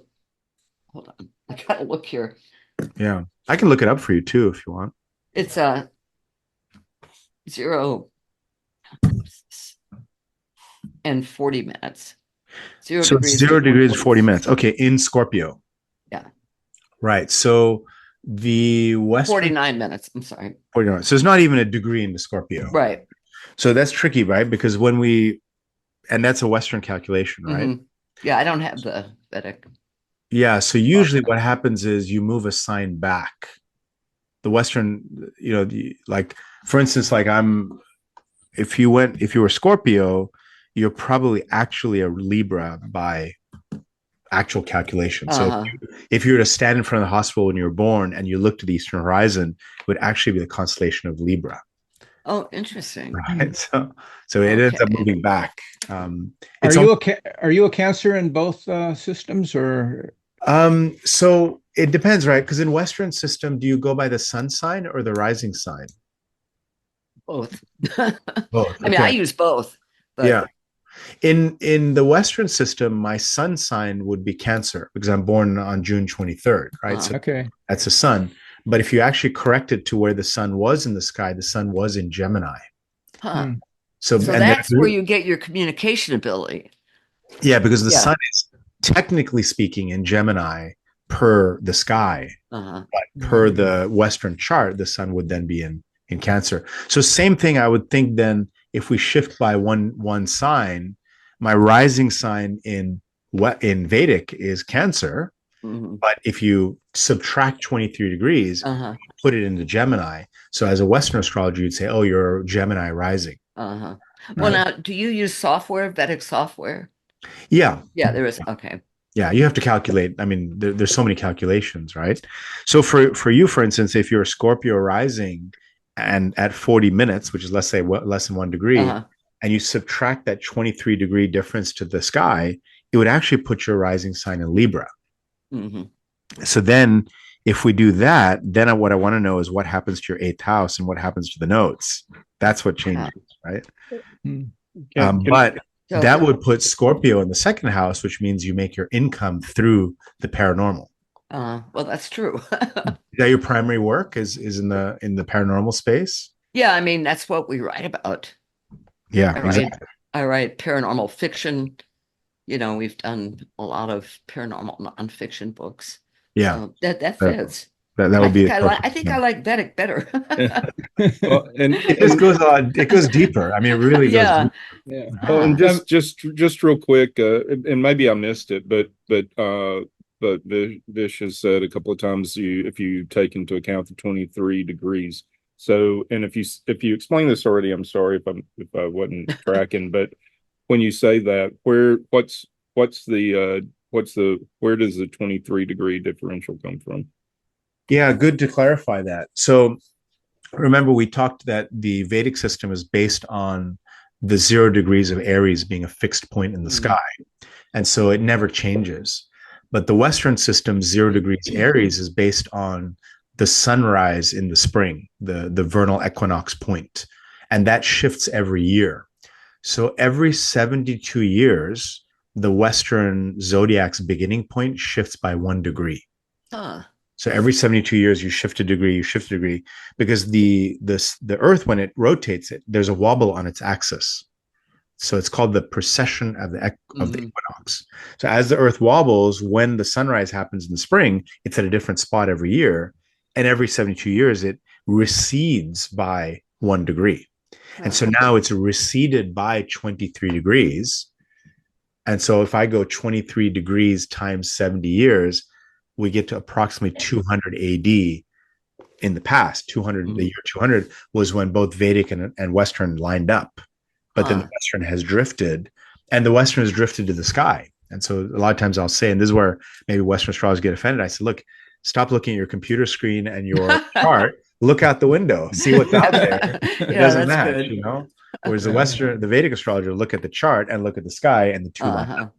Hold on. I gotta look here. Yeah. I can look it up for you too if you want. It's 0 and 40 minutes. 0 So degrees. 0 degrees, 40 minutes. Okay, in Scorpio. Yeah. Right. So the Western 49 minutes. I'm sorry. 49. So it's not even a degree into Scorpio. Right. So that's tricky, right? Because and that's a Western calculation, right? Mhm. Yeah, I don't have the Vedic. Yeah. So usually what happens is you move a sign back. The Western, like, for instance, like if you were Scorpio, you're probably actually a Libra by actual calculation. Uh-huh. So if you were to stand in front of the hospital when you were born and you look to the eastern horizon, it would actually be the constellation of Libra. Oh, interesting. Right. So it ends up Okay. moving back. Are you a Cancer in both systems, or? So it depends, right? Because in Western system, do you go by the sun sign or the rising sign? Both. Both. I mean, I Okay. use both, but Yeah. In the Western system, my sun sign would be Cancer because I'm born on June 23rd, right? So Okay. that's the sun. But if you actually correct it to where the sun was in the sky, the sun was in Gemini. huh. Hmm. So, So and that's where you get your communication ability. yeah, because the Yeah. sun is technically speaking in Gemini per the sky, Uh-huh. but per the Western chart, the sun would then be in Cancer. So same thing, I would think then if we shift by one sign, my rising sign in Vedic is Cancer, Mhm. but if you subtract 23 degrees, Uh-huh. put it into Gemini. So as a Western astrologer, you'd say, oh, you're Gemini rising. Uh-huh. Well, Right. now, do you use software, Vedic software? Yeah. Yeah, there is. Okay. Yeah, you have to calculate. I mean, there's so many calculations, right? So for you, for instance, if you're a Scorpio rising and at 40 minutes, which is let's say less than 1 degree, Uh-huh. and you subtract that 23-degree difference to the sky, it would actually put your rising sign in Libra. hmm So then if we do that, then what I want to know is what happens to your eighth house and what happens to the nodes. That's what changes, right? Hmm. But So, that would put Scorpio in the second house, which means you make your income through the paranormal. well, that's true. Is that your primary work is in the paranormal space? Yeah, I mean, that's what we write about. Yeah, I exactly. write paranormal fiction. You know, we've done a lot of paranormal nonfiction books. Yeah, So that fits. that I would be think I think I yeah. like Vedic better. Well, and It just goes on. It goes deeper. I mean, it really goes Yeah. deeper. Yeah. well, and Ah. just real quick, and maybe I missed it, but Vish has said a couple of times if you take into account the 23 degrees. So, and if you explain this already, I'm sorry if I wasn't tracking, but when you say that, what's the where does the 23-degree differential come from? Yeah, good to clarify that. So remember, we talked that the Vedic system is based on the 0 degrees of Aries being a fixed point in the sky. And so it never changes. But the Western system, 0 degrees Aries, is based on the sunrise in the spring, the vernal equinox point. And that shifts every year. So every 72 years, the Western zodiac's beginning point shifts by 1 degree. Huh. So every 72 years, you shift a degree, because the Earth, when it rotates it, there's a wobble on its axis. So it's called the precession of the equinox. So as the Earth wobbles, when the sunrise happens in the spring, it's at a different spot every year. And every 72 years, it recedes by 1 degree. And so now it's receded by 23 degrees. And so if I go 23 degrees times 70 years, we get to approximately 200 AD in the past. 200, the year 200 was when both Vedic and Western lined up. But then the Western has drifted, and the Western has drifted to the sky. And so a lot of times I'll say, and this is where maybe Western astrologers get offended. I said, look, stop looking at your computer screen and your chart. Look out the window, see what's out there. It doesn't match, good. you know. Whereas the Vedic astrologer look at the chart and look at the sky, and the two line up,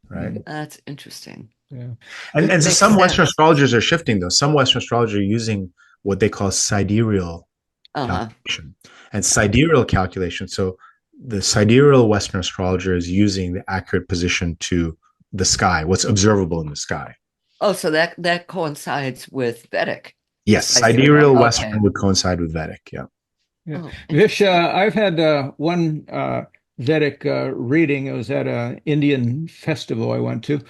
right? That's interesting. Yeah. And so some Western astrologers are shifting, though. Some Western astrologers are using what they call sidereal calculation. And sidereal calculation, so the sidereal Western astrologer is using the accurate position to the sky, what's observable in the sky. Oh, so that coincides with Vedic. Yes, sidereal Western would coincide with Vedic. Yeah. Yeah. Vish, I've had one Vedic reading. It was at an Indian festival I went to,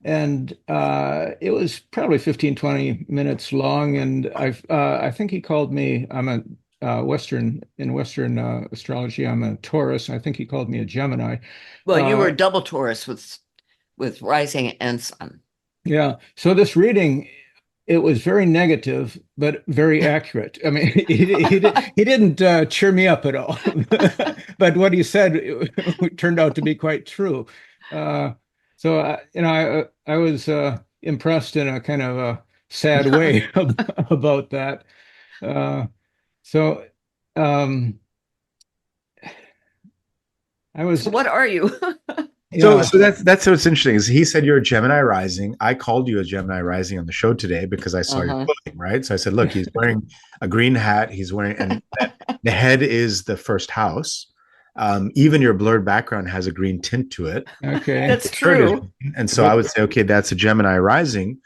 and it was probably 15, 20 minutes long. And I think he called me, I'm a Western astrology, I'm a Taurus. I think he called me a Gemini. Well, you were a double Taurus with rising and sun. Yeah. So this reading, it was very negative, but very accurate. I mean, he didn't cheer me up at all. But what he said it turned out to be quite true. So, I was impressed in a kind of a sad way about that. Uh, so, um, I was, So what are you? So, yeah, so that's what's interesting is he said you're a Gemini rising. I called you a Gemini rising on the show today because I saw your Uh-huh. clothing, right? So I said, look, he's wearing a green hat. He's wearing, and the head is the first house. Even your blurred background has a green tint to it. okay. That's The shirt is true. green. And so I would say, okay, that's a Gemini rising.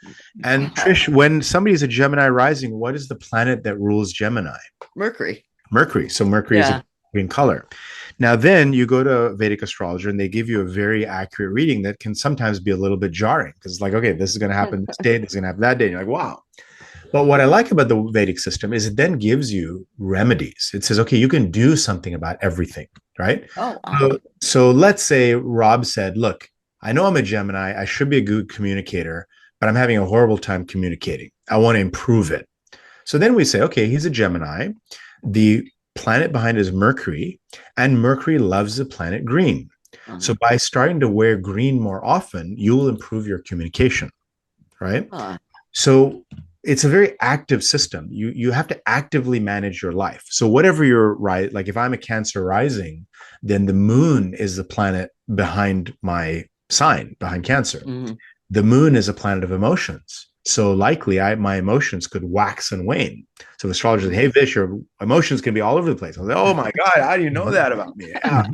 And Wow. Trish, when somebody's a Gemini rising, what is the planet that rules Gemini? Mercury. Mercury. So Mercury is Yeah. a green color. Now, then you go to Vedic Astrologer and they give you a very accurate reading that can sometimes be a little bit jarring because it's like, okay, this is going to happen this day, this is going to happen that day. And you're like, wow. But what I like about the Vedic system is it then gives you remedies. It says, okay, you can do something about everything, right? Oh, wow. So let's say Rob said, look, I know I'm a Gemini. I should be a good communicator, but I'm having a horrible time communicating. I want to improve it. So then we say, okay, he's a Gemini. The planet behind is Mercury, and Mercury loves the planet green. Uh-huh. So by starting to wear green more often, you will improve your communication, right? Huh. So it's a very active system. You have to actively manage your life. So whatever you're right, like if I'm a Cancer rising, then the moon is the planet behind my sign, behind Cancer. Mhm. The moon is a planet of emotions. So likely my emotions could wax and wane. So astrologers say, hey, Vish, your emotions can be all over the place. I was like, oh my God, how do you know that about me? Yeah.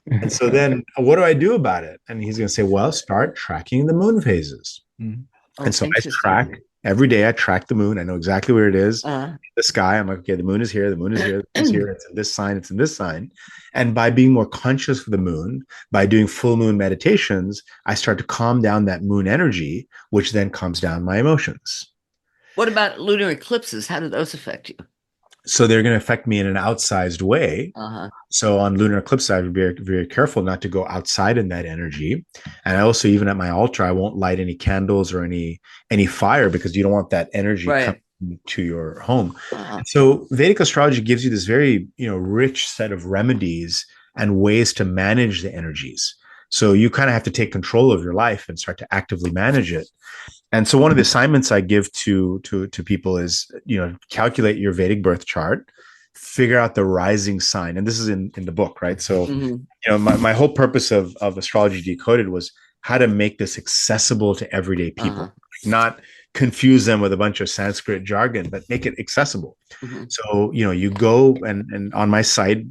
And so then what do I do about it? And he's going to say, well, start tracking the moon phases. Mhm. Oh, And so I interesting. track every day. I track the moon. I know exactly where it is. Uh, The sky. I'm like, okay, the moon is here. The moon is here. The moon is here. It's in this sign. It's in this sign. And by being more conscious of the moon, by doing full moon meditations, I start to calm down that moon energy, which then calms down my emotions. what about lunar eclipses? How do those affect you? So they're going to affect me in an outsized way. Uh-huh. So on lunar eclipse, I would be very, very careful not to go outside in that energy. And I also, even at my altar, I won't light any candles or any fire because you don't want that energy Right. coming to your home. Uh-huh. So Vedic astrology gives you this very, rich set of remedies and ways to manage the energies. So you kind of have to take control of your life and start to actively manage it. And so one of the assignments I give to people is, calculate your Vedic birth chart, figure out the rising sign. And this is in the book, right? So, Mhm. my whole purpose of Astrology Decoded was how to make this accessible to everyday people, Uh-huh. not confuse them with a bunch of Sanskrit jargon, but make it accessible. Mhm. So, you go and on my site,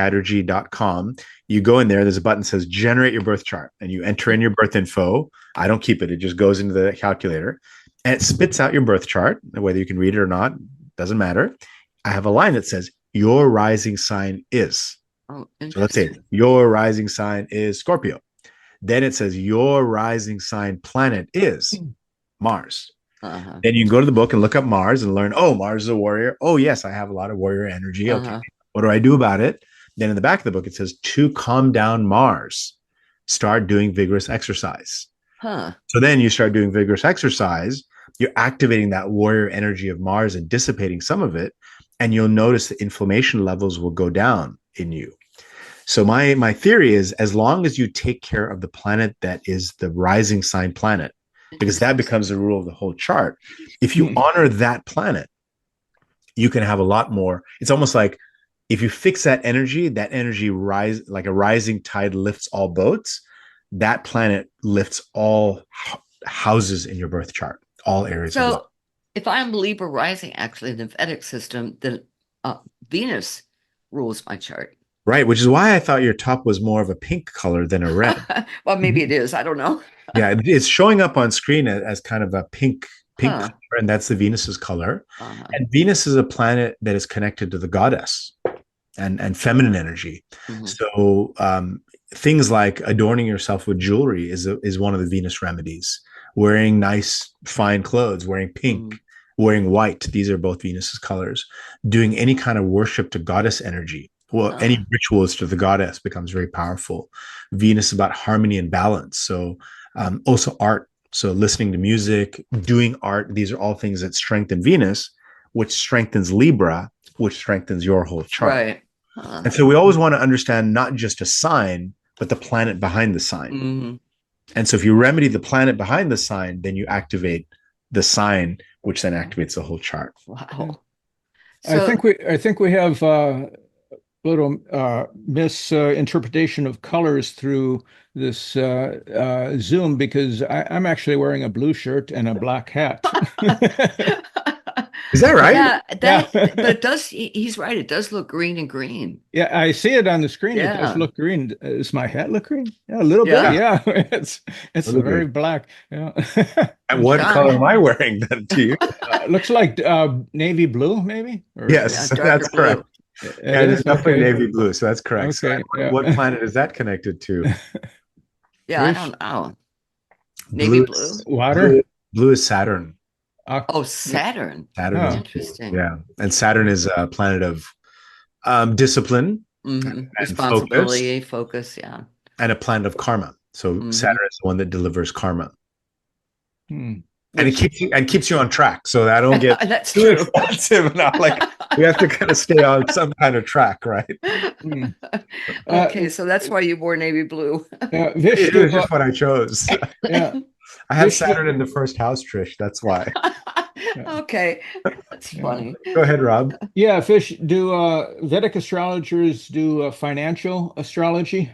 vishchatterji.com, you go in there, there's a button that says generate your birth chart and you enter in your birth info. I don't keep it. It just goes into the calculator and it spits out your birth chart. Whether you can read it or not, doesn't matter. I have a line that says your rising sign is. Oh, So let's say interesting. your rising sign is Scorpio. Then it says your rising sign planet is Mars. Uh-huh. Then you can go to the book and look up Mars and learn, oh, Mars is a warrior. Oh, yes, I have a lot of warrior energy. Okay. Uh-huh. What do I do about it? Then in the back of the book, it says to calm down Mars, start doing vigorous exercise. Huh. So then you start doing vigorous exercise, you're activating that warrior energy of Mars and dissipating some of it. And you'll notice the inflammation levels will go down in you. So my theory is as long as you take care of the planet that is the rising sign planet, because that becomes the rule of the whole chart. If you honor that planet, you can have a lot more. It's almost like if you fix that energy rise like a rising tide lifts all boats. That planet lifts all houses in your birth chart, all areas of life. So if I'm Libra rising, actually, in the Vedic system, then Venus rules my chart. Right, which is why I thought your top was more of a pink color than a red. Well, maybe it is. I don't know. Yeah, it's showing up on screen as kind of a pink Huh. color, and that's the Venus's color. Uh-huh. And Venus is a planet that is connected to the goddess and feminine energy. Mhm. So things like adorning yourself with jewelry is one of the Venus remedies. Wearing nice, fine clothes, wearing pink, wearing white. These are both Venus's colors. Doing any kind of worship to goddess energy. Well, any rituals to the goddess becomes very powerful. Venus is about harmony and balance. So also art. So listening to music, doing art. These are all things that strengthen Venus, which strengthens Libra, which strengthens your whole chart. Right. And so we always want to understand not just a sign, but the planet behind the sign. Mhm. And so if you remedy the planet behind the sign, then you activate the sign, which then activates the whole chart. Wow. I So think we have little misinterpretation of colors through this Zoom, because I'm actually wearing a blue shirt and a black hat. Is that right? yeah, Yeah. but it does, he's right. It does look green and green. Yeah, I see it on the screen. It does Yeah. look green. Does my hat look green? Yeah, a little Yeah. bit. Yeah, it's Little very bit. black. Yeah. And what John- color am I wearing then to you? Looks like navy blue, maybe? Or, Yes, darker that's blue. correct. It And is? it's definitely Okay. navy blue, so that's correct. So Okay, yeah. what planet is that connected to? Yeah, I Trish? don't know. Navy blue? is- Water? Blue is Saturn. Oh, Saturn. Saturn Oh. is Interesting. yeah, and Saturn is a planet of discipline Responsibility, focus, yeah. and a planet of karma. So Mhm. Saturn is the one that delivers karma, Hmm. and it keeps you on track, so that I don't get That's too true. expensive. Now, like we have to kind of stay on some kind of track, right? Hmm. Okay, so that's why you wore navy blue. Vish, It do, was just what I chose. yeah. I have Vish, Saturn in the first house, Trish. That's why. Okay, that's funny. Go ahead, Rob. Yeah, Fish, do Vedic astrologers do financial astrology?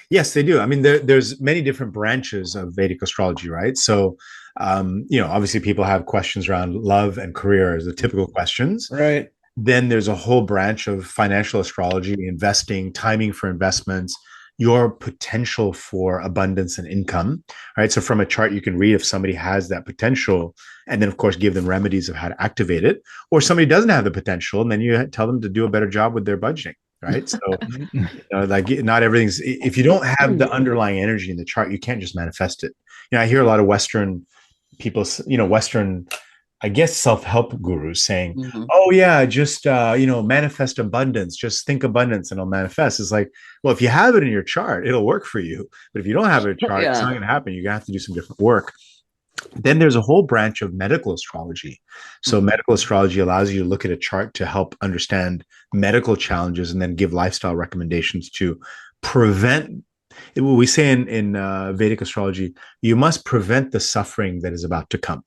Yes, they do. I mean, there's many different branches of Vedic astrology, right? So, obviously people have questions around love and career as the typical questions. Right. Then there's a whole branch of financial astrology, investing, timing for investments, your potential for abundance and income, right? So from a chart, you can read if somebody has that potential and then, of course, give them remedies of how to activate it. Or somebody doesn't have the potential, and then you tell them to do a better job with their budgeting, right? So, like not everything's, if you don't have the underlying energy in the chart, you can't just manifest it. I hear a lot of Western people, Western, I guess, self-help gurus saying, oh yeah, just, manifest abundance, just think abundance and it'll manifest. It's like, well, if you have it in your chart, it'll work for you. But if you don't have it in your chart, it's not going to happen. You're going to have to do some different work. Then there's a whole branch of medical astrology. So medical astrology allows you to look at a chart to help understand medical challenges and then give lifestyle recommendations to prevent. We say in Vedic astrology, you must prevent the suffering that is about to come.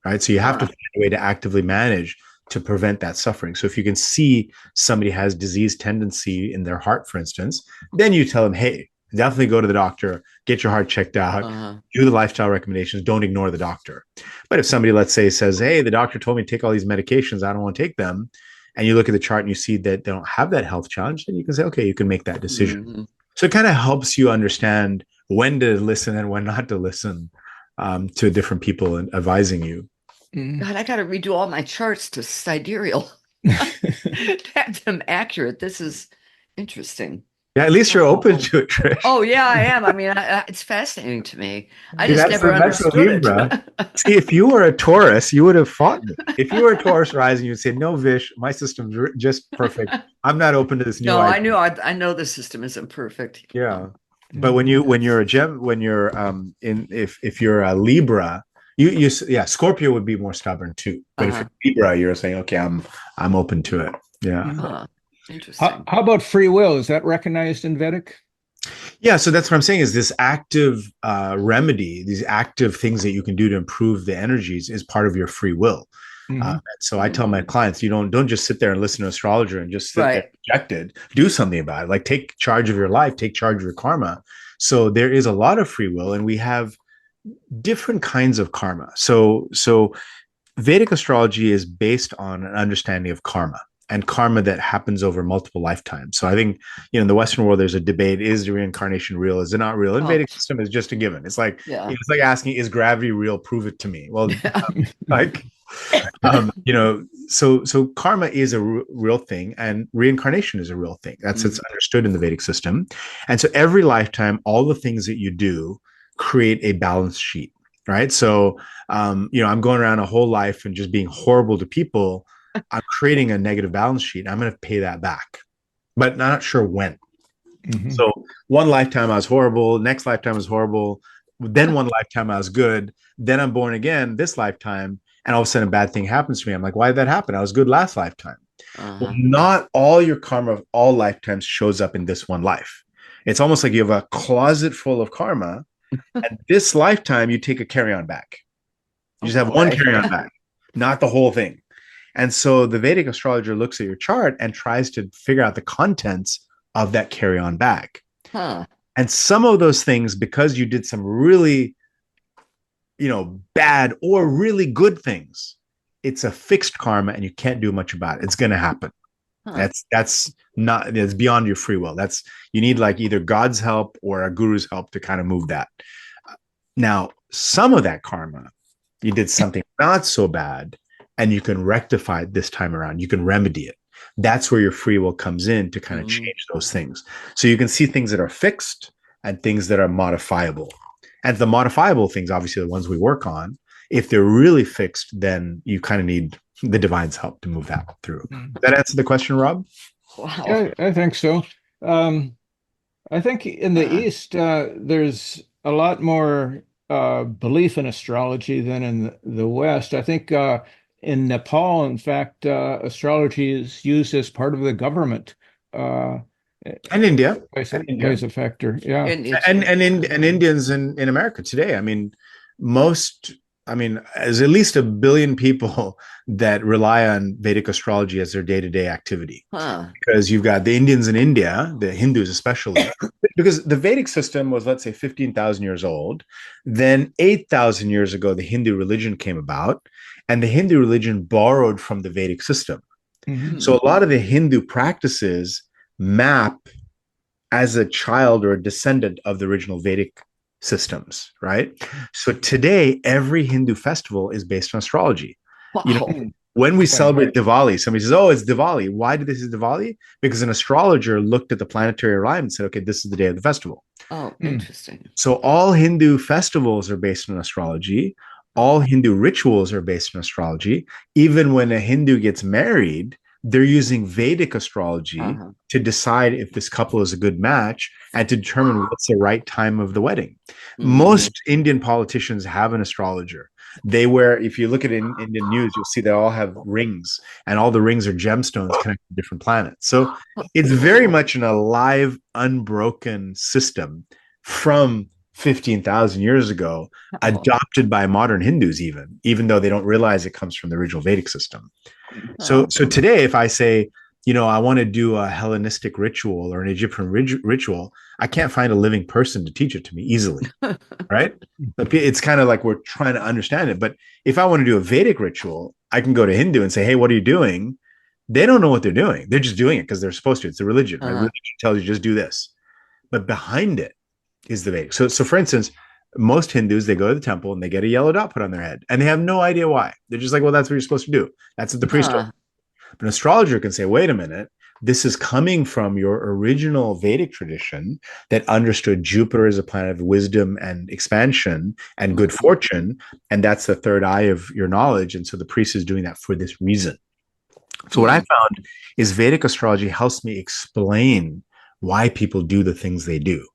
Right. So you have to find a way to actively manage to prevent that suffering. So if you can see somebody has disease tendency in their heart, for instance, then you tell them, hey, definitely go to the doctor, get your heart checked out, do the lifestyle recommendations, don't ignore the doctor. But if somebody, let's say, says, hey, the doctor told me to take all these medications, I don't want to take them, and you look at the chart and you see that they don't have that health challenge, then you can say, okay, you can make that decision. So it kind of helps you understand when to listen and when not to listen to different people and advising you. God, I got to redo all my charts to sidereal to have them accurate. This is interesting. Yeah, at least you're open to it, Trish. Oh, yeah, I am. I mean, it's fascinating to me. I just never understood it. See, if you were a Taurus, you would have fought me. If you were a Taurus rising, you'd say, no, Vish, my system's just perfect. I'm not open to this new idea. I know the system isn't perfect. Yeah. But when you're a gem, when you're if you're a Libra, Scorpio would be more stubborn too. But if you're Libra, you're saying, okay, I'm open to it. Yeah. Interesting. How about free will? Is that recognized in Vedic? Yeah, so that's what I'm saying is this active remedy, these active things that you can do to improve the energies is part of your free will. So I tell my clients, don't just sit there and listen to an astrologer and just sit there rejected. Do something about it. Like take charge of your life, take charge of your karma. So there is a lot of free will, and we have different kinds of karma. So Vedic astrology is based on an understanding of karma. And karma that happens over multiple lifetimes. So I think, in the Western world, there's a debate: is the reincarnation real? Is it not real? And Vedic system is just a given. It's like it's like asking, is gravity real? Prove it to me. Well, so karma is a real thing, and reincarnation is a real thing. It's understood in the Vedic system. And so every lifetime, all the things that you do create a balance sheet, right? So I'm going around a whole life and just being horrible to people. I'm creating a negative balance sheet. I'm going to pay that back, but I'm not sure when. So one lifetime I was horrible. Next lifetime I was horrible. Then one lifetime I was good. Then I'm born again this lifetime. And all of a sudden a bad thing happens to me. I'm like, why did that happen? I was good last lifetime. Well, not all your karma of all lifetimes shows up in this one life. It's almost like you have a closet full of karma And this lifetime, you take a carry-on back. You just have boy. one carry-on back, not the whole thing. And so the Vedic astrologer looks at your chart and tries to figure out the contents of that carry-on back. Huh. And some of those things, because you did some really, bad or really good things, it's a fixed karma and you can't do much about it. It's going to happen. Huh. That's beyond your free will. You need like either God's help or a guru's help to kind of move that. Now, some of that karma, you did something not so bad and you can rectify it this time around. You can remedy it. That's where your free will comes in to kind of change those things. So you can see things that are fixed and things that are modifiable. And the modifiable things, obviously the ones we work on, if they're really fixed, then you kind of need the divine's help to move that through. Does that answer the question, Rob? Wow. Yeah, I think so. I think in the East, there's a lot more belief in astrology than in the West. I think in Nepal, in fact, astrology is used as part of the government. And India. Plays a factor. Yeah. And Indians in America today. I mean, there's at least 1 billion people that rely on Vedic astrology as their day-to-day activity. Because you've got the Indians in India, the Hindus especially, because the Vedic system was, let's say, 15,000 years old. Then 8,000 years ago, the Hindu religion came about, and the Hindu religion borrowed from the Vedic system. Mm-hmm. So a lot of the Hindu practices map as a child or a descendant of the original Vedic systems, right? So today, every Hindu festival is based on astrology. Wow. When we celebrate Diwali, somebody says, "Oh, it's Diwali." Why did this is Diwali? Because an astrologer looked at the planetary alignment and said, "Okay, this is the day of the festival." Oh, interesting. So all Hindu festivals are based on astrology. All Hindu rituals are based on astrology. Even when a Hindu gets married, they're using Vedic astrology to decide if this couple is a good match and to determine what's the right time of the wedding. Most Indian politicians have an astrologer. They wear, if you look at Indian news, you'll see they all have rings, and all the rings are gemstones connected to different planets. So it's very much an alive, unbroken system from 15,000 years ago, adopted by modern Hindus, even though they don't realize it comes from the original Vedic system. So today, if I say, I want to do a Hellenistic ritual or an Egyptian ritual, I can't find a living person to teach it to me easily, right? It's kind of like we're trying to understand it. But if I want to do a Vedic ritual, I can go to Hindu and say, "Hey, what are you doing?" They don't know what they're doing. They're just doing it because they're supposed to. It's a religion, right? Religion tells you just do this. But behind it is the Vedic. So for instance, most Hindus, they go to the temple and they get a yellow dot put on their head, and they have no idea why. They're just like, "Well, that's what you're supposed to do. That's what the priest told." But an astrologer can say, "Wait a minute, this is coming from your original Vedic tradition that understood Jupiter as a planet of wisdom and expansion and good fortune, and that's the third eye of your knowledge. And so the priest is doing that for this reason." So what I found is Vedic astrology helps me explain why people do the things they do.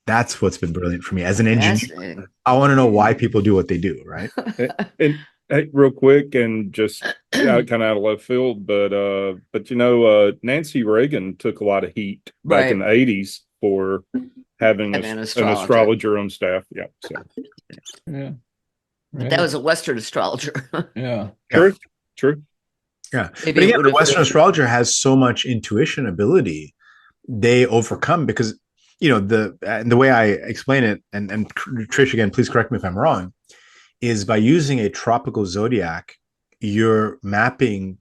That's what's been brilliant for me as an engineer. I want to know why people do what they do, right? And hey, real quick, and just kind of out of left field, but Nancy Reagan took a lot of heat back in the 80s for having an astrologer on staff. Yeah. So. Yeah. But that was a Western astrologer. Yeah. True. Yeah. But again, the Western astrologer has so much intuition ability, they overcome because, the way I explain it, and Trish, again, please correct me if I'm wrong, is by using a tropical zodiac, you're mapping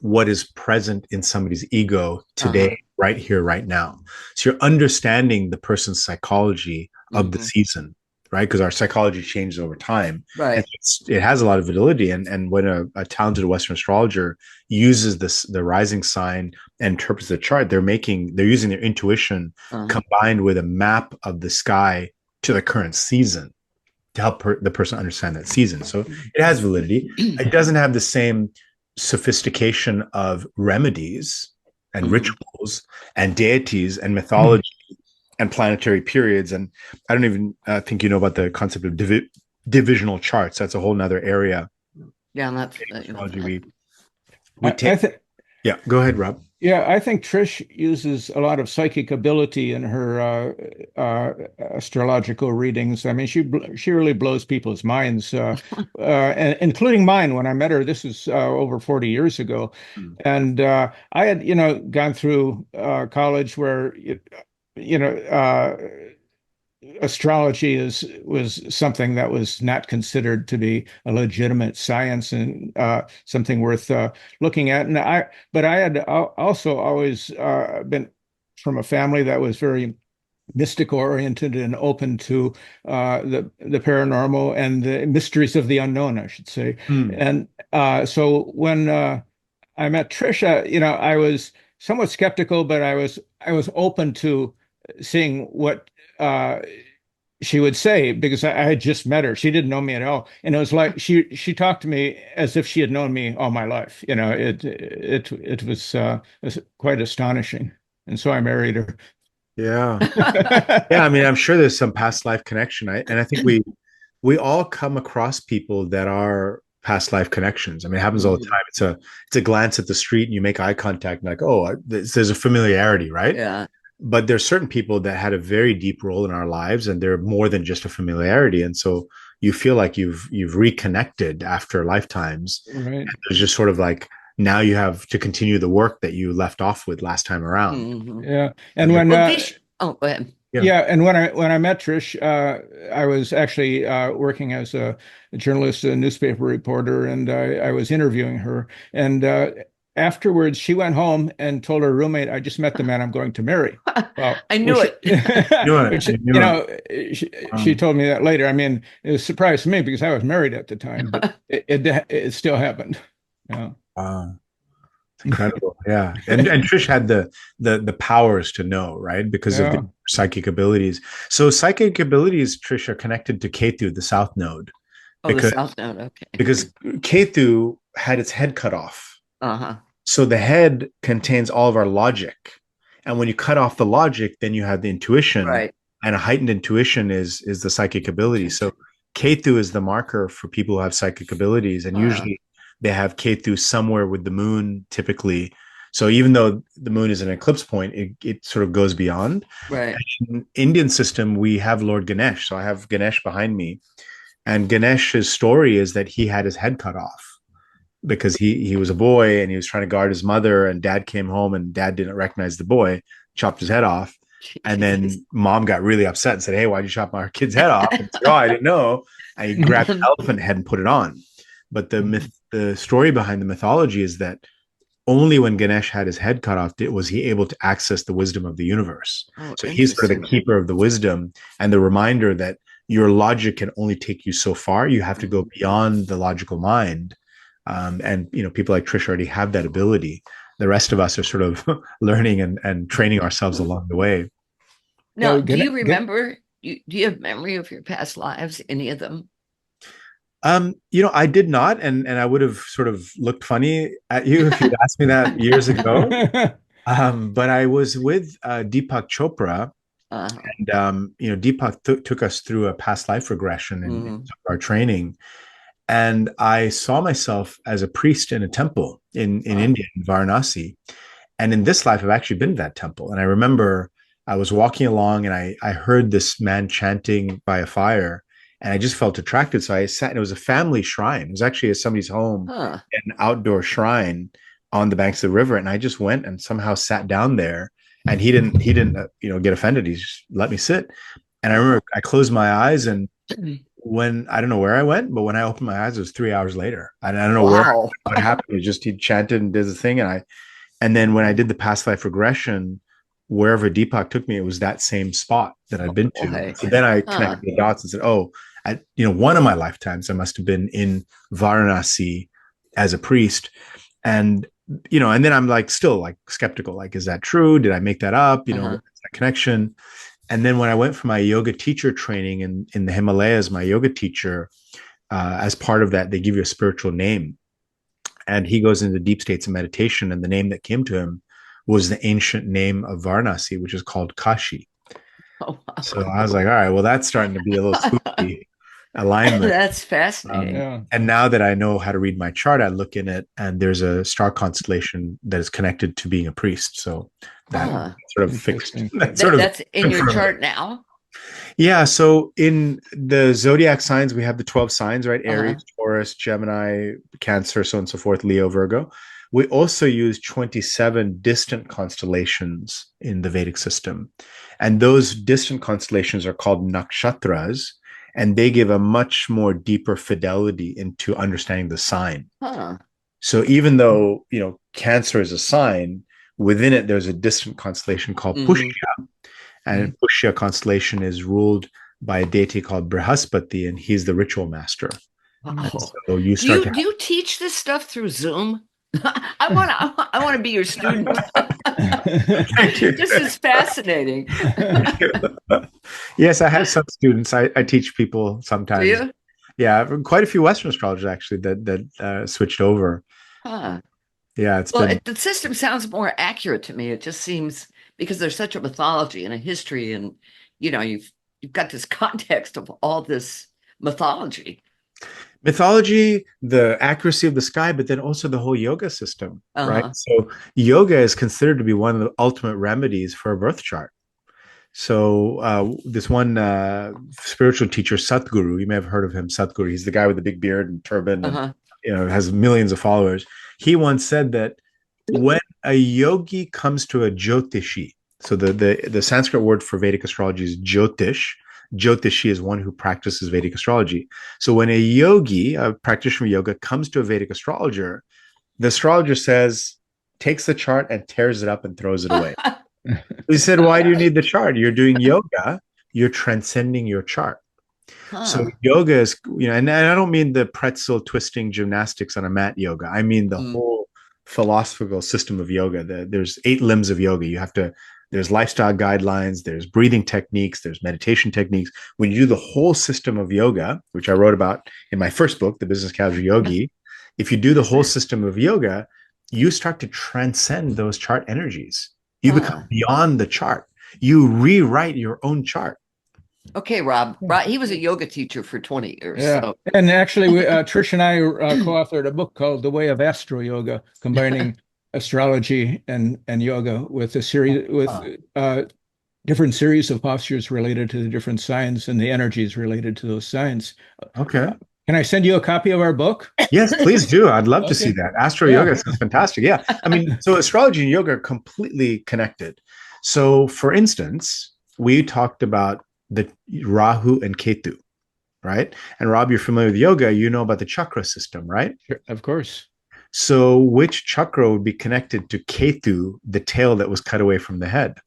what is present in somebody's ego today, right here, right now. So you're understanding the person's psychology of the season, right? Because our psychology changes over time. Right. It has a lot of validity. And when a talented Western astrologer uses the rising sign and interprets the chart, they're using their intuition combined with a map of the sky to the current season to help the person understand that season. So it has validity. It doesn't have the same sophistication of remedies and rituals and deities and mythology and planetary periods. And I don't even think you know about the concept of divisional charts. That's a whole nother area. Yeah, that's yeah, go ahead, Rob. Yeah, I think Trish uses a lot of psychic ability in her astrological readings. I mean, she really blows people's minds, including mine. When I met her, this is over 40 years ago, Mm. and I had, gone through college where, you know, astrology was something that was not considered to be a legitimate science and something worth looking at. But I had also always been from a family that was very mystic oriented and open to the paranormal and the mysteries of the unknown, I should say. Mm. And so when I met Trisha, I was somewhat skeptical, but I was open to seeing what she would say, because I had just met her. She didn't know me at all, and it was like she talked to me as if she had known me all my life. It was quite astonishing, and so I married her. Yeah. Yeah, I mean, I'm sure there's some past life connection. I think we all come across people that are past life connections. I mean, it happens all the time. It's a glance at the street and you make eye contact and like, oh, there's a familiarity, right? Yeah. But there's certain people that had a very deep role in our lives, and they're more than just a familiarity. And so you feel like you've reconnected after lifetimes. Right. And there's just sort of like now you have to continue the work that you left off with last time around. Mhm. Yeah. And when Well, go ahead. yeah, and when I met Trish, I was actually working as a journalist, a newspaper reporter, and I was interviewing her. And afterwards, she went home and told her roommate, "I just met the man I'm going to marry." Well, I knew it. She told me that later. I mean, it was a surprise to me because I was married at the time, but it still happened. Yeah. It's incredible. Yeah. And Trish had the powers to know, right? Because of the psychic abilities. So psychic abilities, Trish, are connected to Ketu, the south node. Oh, the south node. Okay. Because Ketu had its head cut off. Uh-huh. So the head contains all of our logic. And when you cut off the logic, then you have the intuition. Right. And a heightened intuition is the psychic ability. So Ketu is the marker for people who have psychic abilities. And usually they have Ketu somewhere with the moon, typically. So even though the moon is an eclipse point, it sort of goes beyond. Right. In Indian system, we have Lord Ganesh. So I have Ganesh behind me. And Ganesh's story is that he had his head cut off because he was a boy and he was trying to guard his mother, and dad came home and dad didn't recognize the boy, chopped his head off. And then mom got really upset and said, "Hey, why'd you chop our kid's head off?" And said, "Oh, I didn't know." And he grabbed the elephant head and put it on. But the story behind the mythology is that only when Ganesh had his head cut off was he able to access the wisdom of the universe. So he's sort of the keeper of the wisdom and the reminder that your logic can only take you so far. You have to go beyond the logical mind. And people like Trish already have that ability. The rest of us are sort of learning and training ourselves along the way. Now, do you remember? Do you have memory of your past lives? Any of them? I did not, and I would have sort of looked funny at you if you'd asked me that years ago. But I was with Deepak Chopra, and Deepak took us through a past life regression in our training, and I saw myself as a priest in a temple in India, in Varanasi. And in this life, I've actually been to that temple, and I remember I was walking along, and I heard this man chanting by a fire. And I just felt attracted. So I sat, and it was a family shrine. It was actually at somebody's home, an outdoor shrine on the banks of the river. And I just went and somehow sat down there, and he didn't get offended. He just let me sit. And I remember I closed my eyes, and when, I don't know where I went, but when I opened my eyes, it was 3 hours later. I don't know what happened. It just, he chanted and did the thing. And then when I did the past life regression, wherever Deepak took me, it was that same spot that I'd been to. So then I connected the dots and said, oh, one of my lifetimes, I must have been in Varanasi as a priest. And then I'm like, still like skeptical, like, is that true? Did I make that up? That connection. And then when I went for my yoga teacher training in the Himalayas, my yoga teacher, as part of that, they give you a spiritual name. And he goes into deep states of meditation. And the name that came to him was the ancient name of Varanasi, which is called Kashi. Oh, wow. So I was like, all right, well, that's starting to be a little spooky. alignment. That's fascinating. Yeah. And now that I know how to read my chart, I look in it and there's a star constellation that is connected to being a priest. So that sort of fixed. Interesting. That's in your chart now? Yeah. So in the zodiac signs, we have the 12 signs, right? Aries, Taurus, Gemini, Cancer, so on and so forth, Leo, Virgo. We also use 27 distant constellations in the Vedic system. And those distant constellations are called nakshatras, and they give a much more deeper fidelity into understanding the sign. So even though, Cancer is a sign, within it, there's a distant constellation called Pushya. And Pushya constellation is ruled by a deity called Brihaspati, and he's the ritual master. So you start do you teach this stuff through Zoom? I want to be your student. Thank you. This is fascinating. Yes, I have some students. I teach people sometimes. Do you? Yeah, quite a few Western astrologers actually that switched over. Yeah, the system sounds more accurate to me. It just seems, because there's such a mythology and a history, and you've got this context of all this mythology, the accuracy of the sky, but then also the whole yoga system, right? So yoga is considered to be one of the ultimate remedies for a birth chart. So this one spiritual teacher, Satguru, you may have heard of him, Satguru. He's the guy with the big beard and turban, and has millions of followers. He once said that when a yogi comes to a Jyotishi, so the Sanskrit word for Vedic astrology is Jyotish. Jyotishi is one who practices Vedic astrology. So when a yogi, a practitioner of yoga, comes to a Vedic astrologer, the astrologer takes the chart and tears it up and throws it away. He said, why do you need the chart? You're doing yoga. You're transcending your chart. So yoga is, and I don't mean the pretzel twisting gymnastics on a mat yoga. I mean the whole philosophical system of yoga. There's 8 limbs of yoga. There's lifestyle guidelines, there's breathing techniques, there's meditation techniques. When you do the whole system of yoga, which I wrote about in my first book, The Business Casual Yogi, if you do the whole system of yoga, you start to transcend those chart energies. You become beyond the chart. You rewrite your own chart. Okay, Rob, he was a yoga teacher for 20 years. Yeah. So. And actually, Trish and I co-authored a book called The Way of Astro Yoga, combining astrology and yoga with a series different series of postures related to the different signs and the energies related to those signs. Okay. Can I send you a copy of our book? Yes, please do. I'd love to see that. Astro yoga sounds fantastic. Yeah. I mean, so astrology and yoga are completely connected. So for instance, we talked about the Rahu and Ketu, right? And Rob, you're familiar with yoga, you know about the chakra system, right? Sure, of course. So which chakra would be connected to Ketu, the tail that was cut away from the head?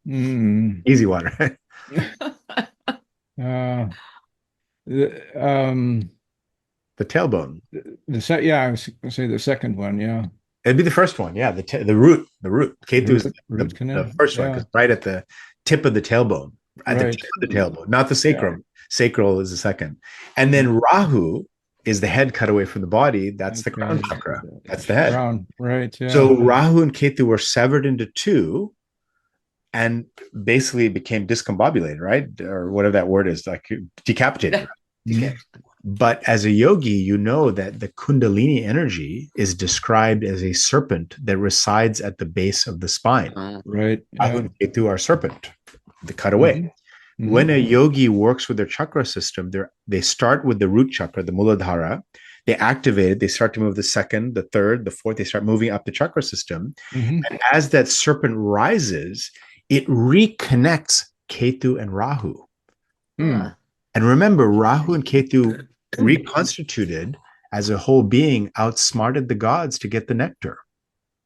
Easy one, right? The tailbone. I was going to say the second one, yeah. It'd be the first one, yeah. The root. Ketu is the first one, because right at the tip of the tailbone. At the tip of the tailbone, not the sacrum. Yeah. Sacral is the second. And then Rahu is the head cut away from the body. That's the crown chakra. That's the head. Crown, right. Yeah. So Rahu and Ketu were severed into 2 and basically became discombobulated, right? Or whatever that word is, like decapitated. But as a yogi, you know that the Kundalini energy is described as a serpent that resides at the base of the spine. Right. Rahu and Ketu are serpent, the cut away. When a yogi works with their chakra system, they start with the root chakra, the Muladhara. They activate it. They start to move the second, the third, the fourth. They start moving up the chakra system. And as that serpent rises, it reconnects Ketu and Rahu. And remember, Rahu and Ketu reconstituted as a whole being outsmarted the gods to get the nectar.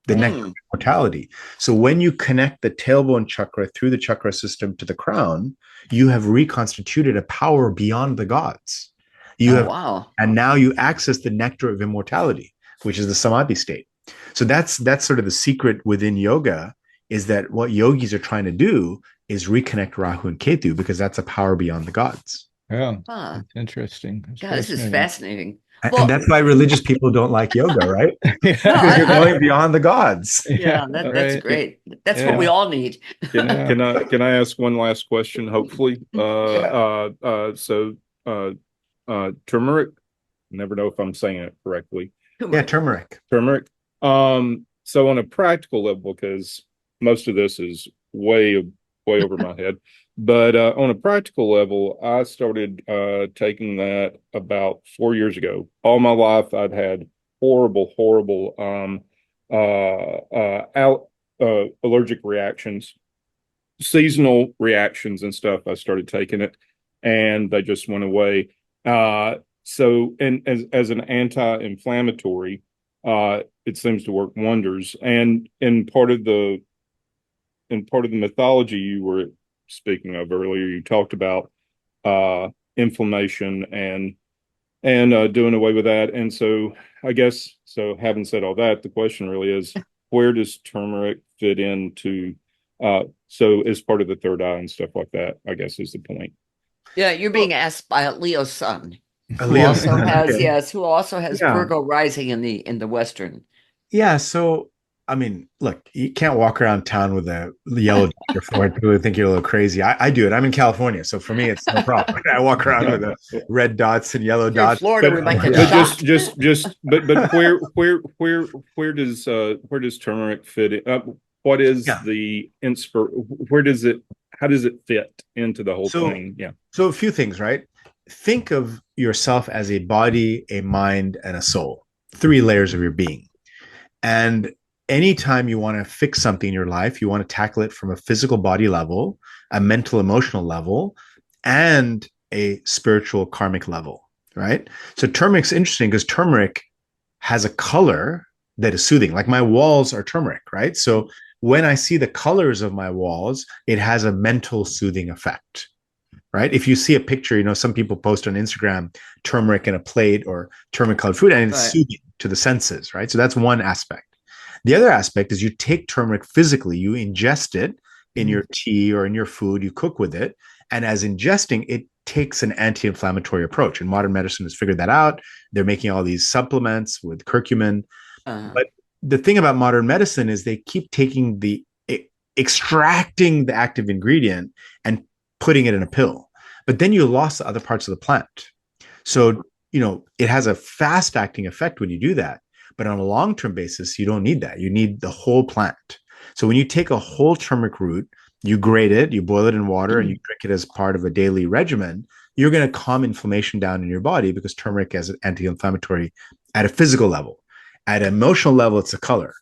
The nectar of mortality. So when you connect the tailbone chakra through the chakra system to the crown, you have reconstituted a power beyond the gods. And now you access the nectar of immortality, which is the samadhi state. So that's sort of the secret within yoga, is that what yogis are trying to do is reconnect Rahu and Ketu, because that's a power beyond the gods. Yeah, that's interesting. This is fascinating. And that's why religious people don't like yoga, right? Because you're going beyond the gods. Yeah, that's great. That's what we all need. Can I ask one last question? Hopefully, so turmeric. Never know if I'm saying it correctly. Yeah, turmeric. Turmeric. So on a practical level, because most of this is way over my head, but on a practical level, I started taking that about 4 years ago. All my life, I've had horrible allergic reactions, seasonal reactions and stuff. I started taking it, and they just went away. So, and as an anti-inflammatory, it seems to work wonders. And in part of the mythology you were speaking of earlier, you talked about inflammation and doing away with that. And so, I guess so. Having said all that, the question really is, where does turmeric fit into? So, as part of the third eye and stuff like that, I guess is the point. Yeah, you're being asked by a Leo sun. A Who Leo also sun, has okay. yes, who also has Yeah. Virgo rising in the Western. Yeah, so I mean, look, you can't walk around town with a yellow dot on your forehead. People would think you're a little crazy. I do it. I'm in California, so for me, it's no problem. I walk around with red dots and yellow If you're in dots. Florida, we might get But shocked. where does turmeric fit in? What is Yeah. the how does it fit into the whole thing? Yeah. So a few things, right? Think of yourself as a body, a mind, and a soul. 3 layers of your being. And anytime you want to fix something in your life, you want to tackle it from a physical body level, a mental, emotional level, and a spiritual karmic level, right? So turmeric's interesting because turmeric has a color that is soothing. Like my walls are turmeric, right? So when I see the colors of my walls, it has a mental soothing effect, right? If you see a picture, some people post on Instagram turmeric in a plate or turmeric colored food, and it's Right. soothing to the senses, right? So that's one aspect. The other aspect is you take turmeric physically, you ingest it in your tea or in your food, you cook with it. And as ingesting, it takes an anti-inflammatory approach. And modern medicine has figured that out. They're making all these supplements with curcumin. But the thing about modern medicine is they keep taking extracting the active ingredient and putting it in a pill. But then you lost the other parts of the plant. So, it has a fast acting effect when you do that. But on a long-term basis, you don't need that. You need the whole plant. So when you take a whole turmeric root, you grate it, you boil it in water, and you drink it as part of a daily regimen, you're going to calm inflammation down in your body because turmeric has an anti-inflammatory at a physical level. At an emotional level, it's a color.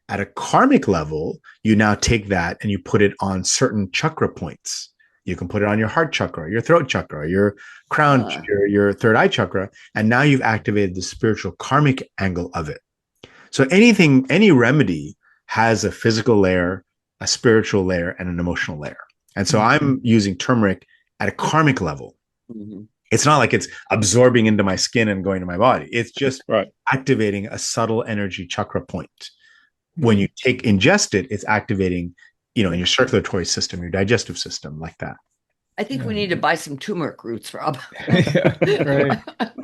At a karmic level, you now take that and you put it on certain chakra points. You can put it on your heart chakra, your throat chakra, your crown, your third eye chakra, and now you've activated the spiritual karmic angle of it. So any remedy has a physical layer, a spiritual layer, and an emotional layer. And so I'm using turmeric at a karmic level. Mm-hmm. It's not like it's absorbing into my skin and going to my body. It's just activating a subtle energy chakra point. When you ingest it, it's activating, in your circulatory system, your digestive system, like that. I think we need to buy some turmeric roots, Rob. Right.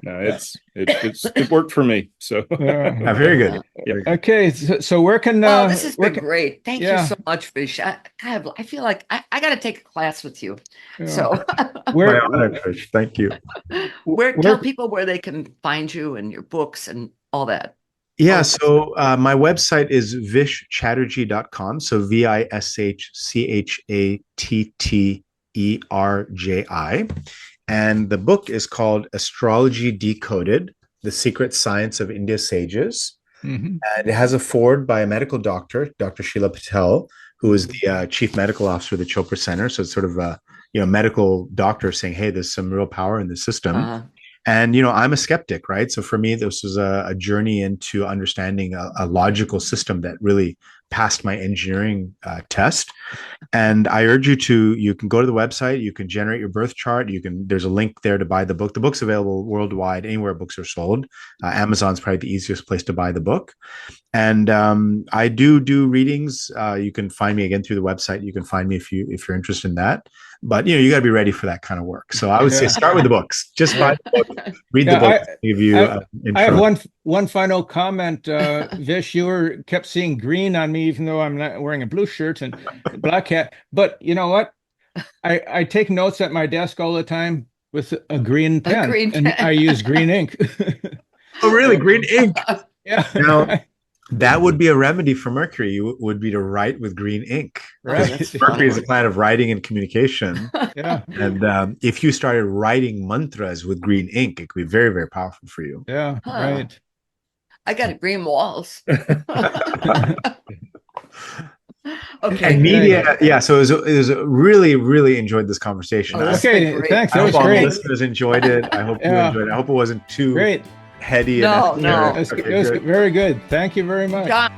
No, it worked for me. So very good. Yeah. Okay, so where can? This has been great. Thank you so much, Vish. I feel like I got to take a class with you. Yeah. So my honor, Trish. Thank you. Tell people where they can find you and your books and all that. Yeah, so my website is vishchatterji.com. So VISHCHATTERJI. And the book is called Astrology Decoded, The Secret Science of India's Sages. Mm-hmm. And it has a foreword by a medical doctor, Dr. Sheila Patel, who is the chief medical officer of the Chopra Center. So it's sort of a medical doctor saying, hey, there's some real power in the system. And, I'm a skeptic, right? So for me, this was a journey into understanding a logical system that really passed my engineering test. And I urge you can go to the website, you can generate your birth chart. There's a link there to buy the book. The book's available worldwide, anywhere books are sold. Amazon's probably the easiest place to buy the book. And I do readings. You can find me again through the website. You can find me if you're interested in that. But you got to be ready for that kind of work. So I would say start with the books. Just buy the book, read the book. I have one final comment. Vish, you kept seeing green on me, even though I'm not wearing a blue shirt and a black hat. But you know what? I take notes at my desk all the time. with a green pen. green And pen. I use green ink. Oh, really? Green ink. Yeah. Now, that would be a remedy for Mercury. You would be to write with green ink. Right. That's Mercury is fun. a planet of writing and communication. Yeah. And if you started writing mantras with green ink, it could be very, very powerful for you. Yeah. Huh. Right. I got green walls. Okay. And media, yeah. So it was really, really enjoyed this conversation. Oh, this has Okay, been great. thanks. I That hope was all the great. listeners enjoyed it. I hope you Yeah. enjoyed it. I hope it wasn't too Great. heady. No, and no. It was very good. Thank you very much. John,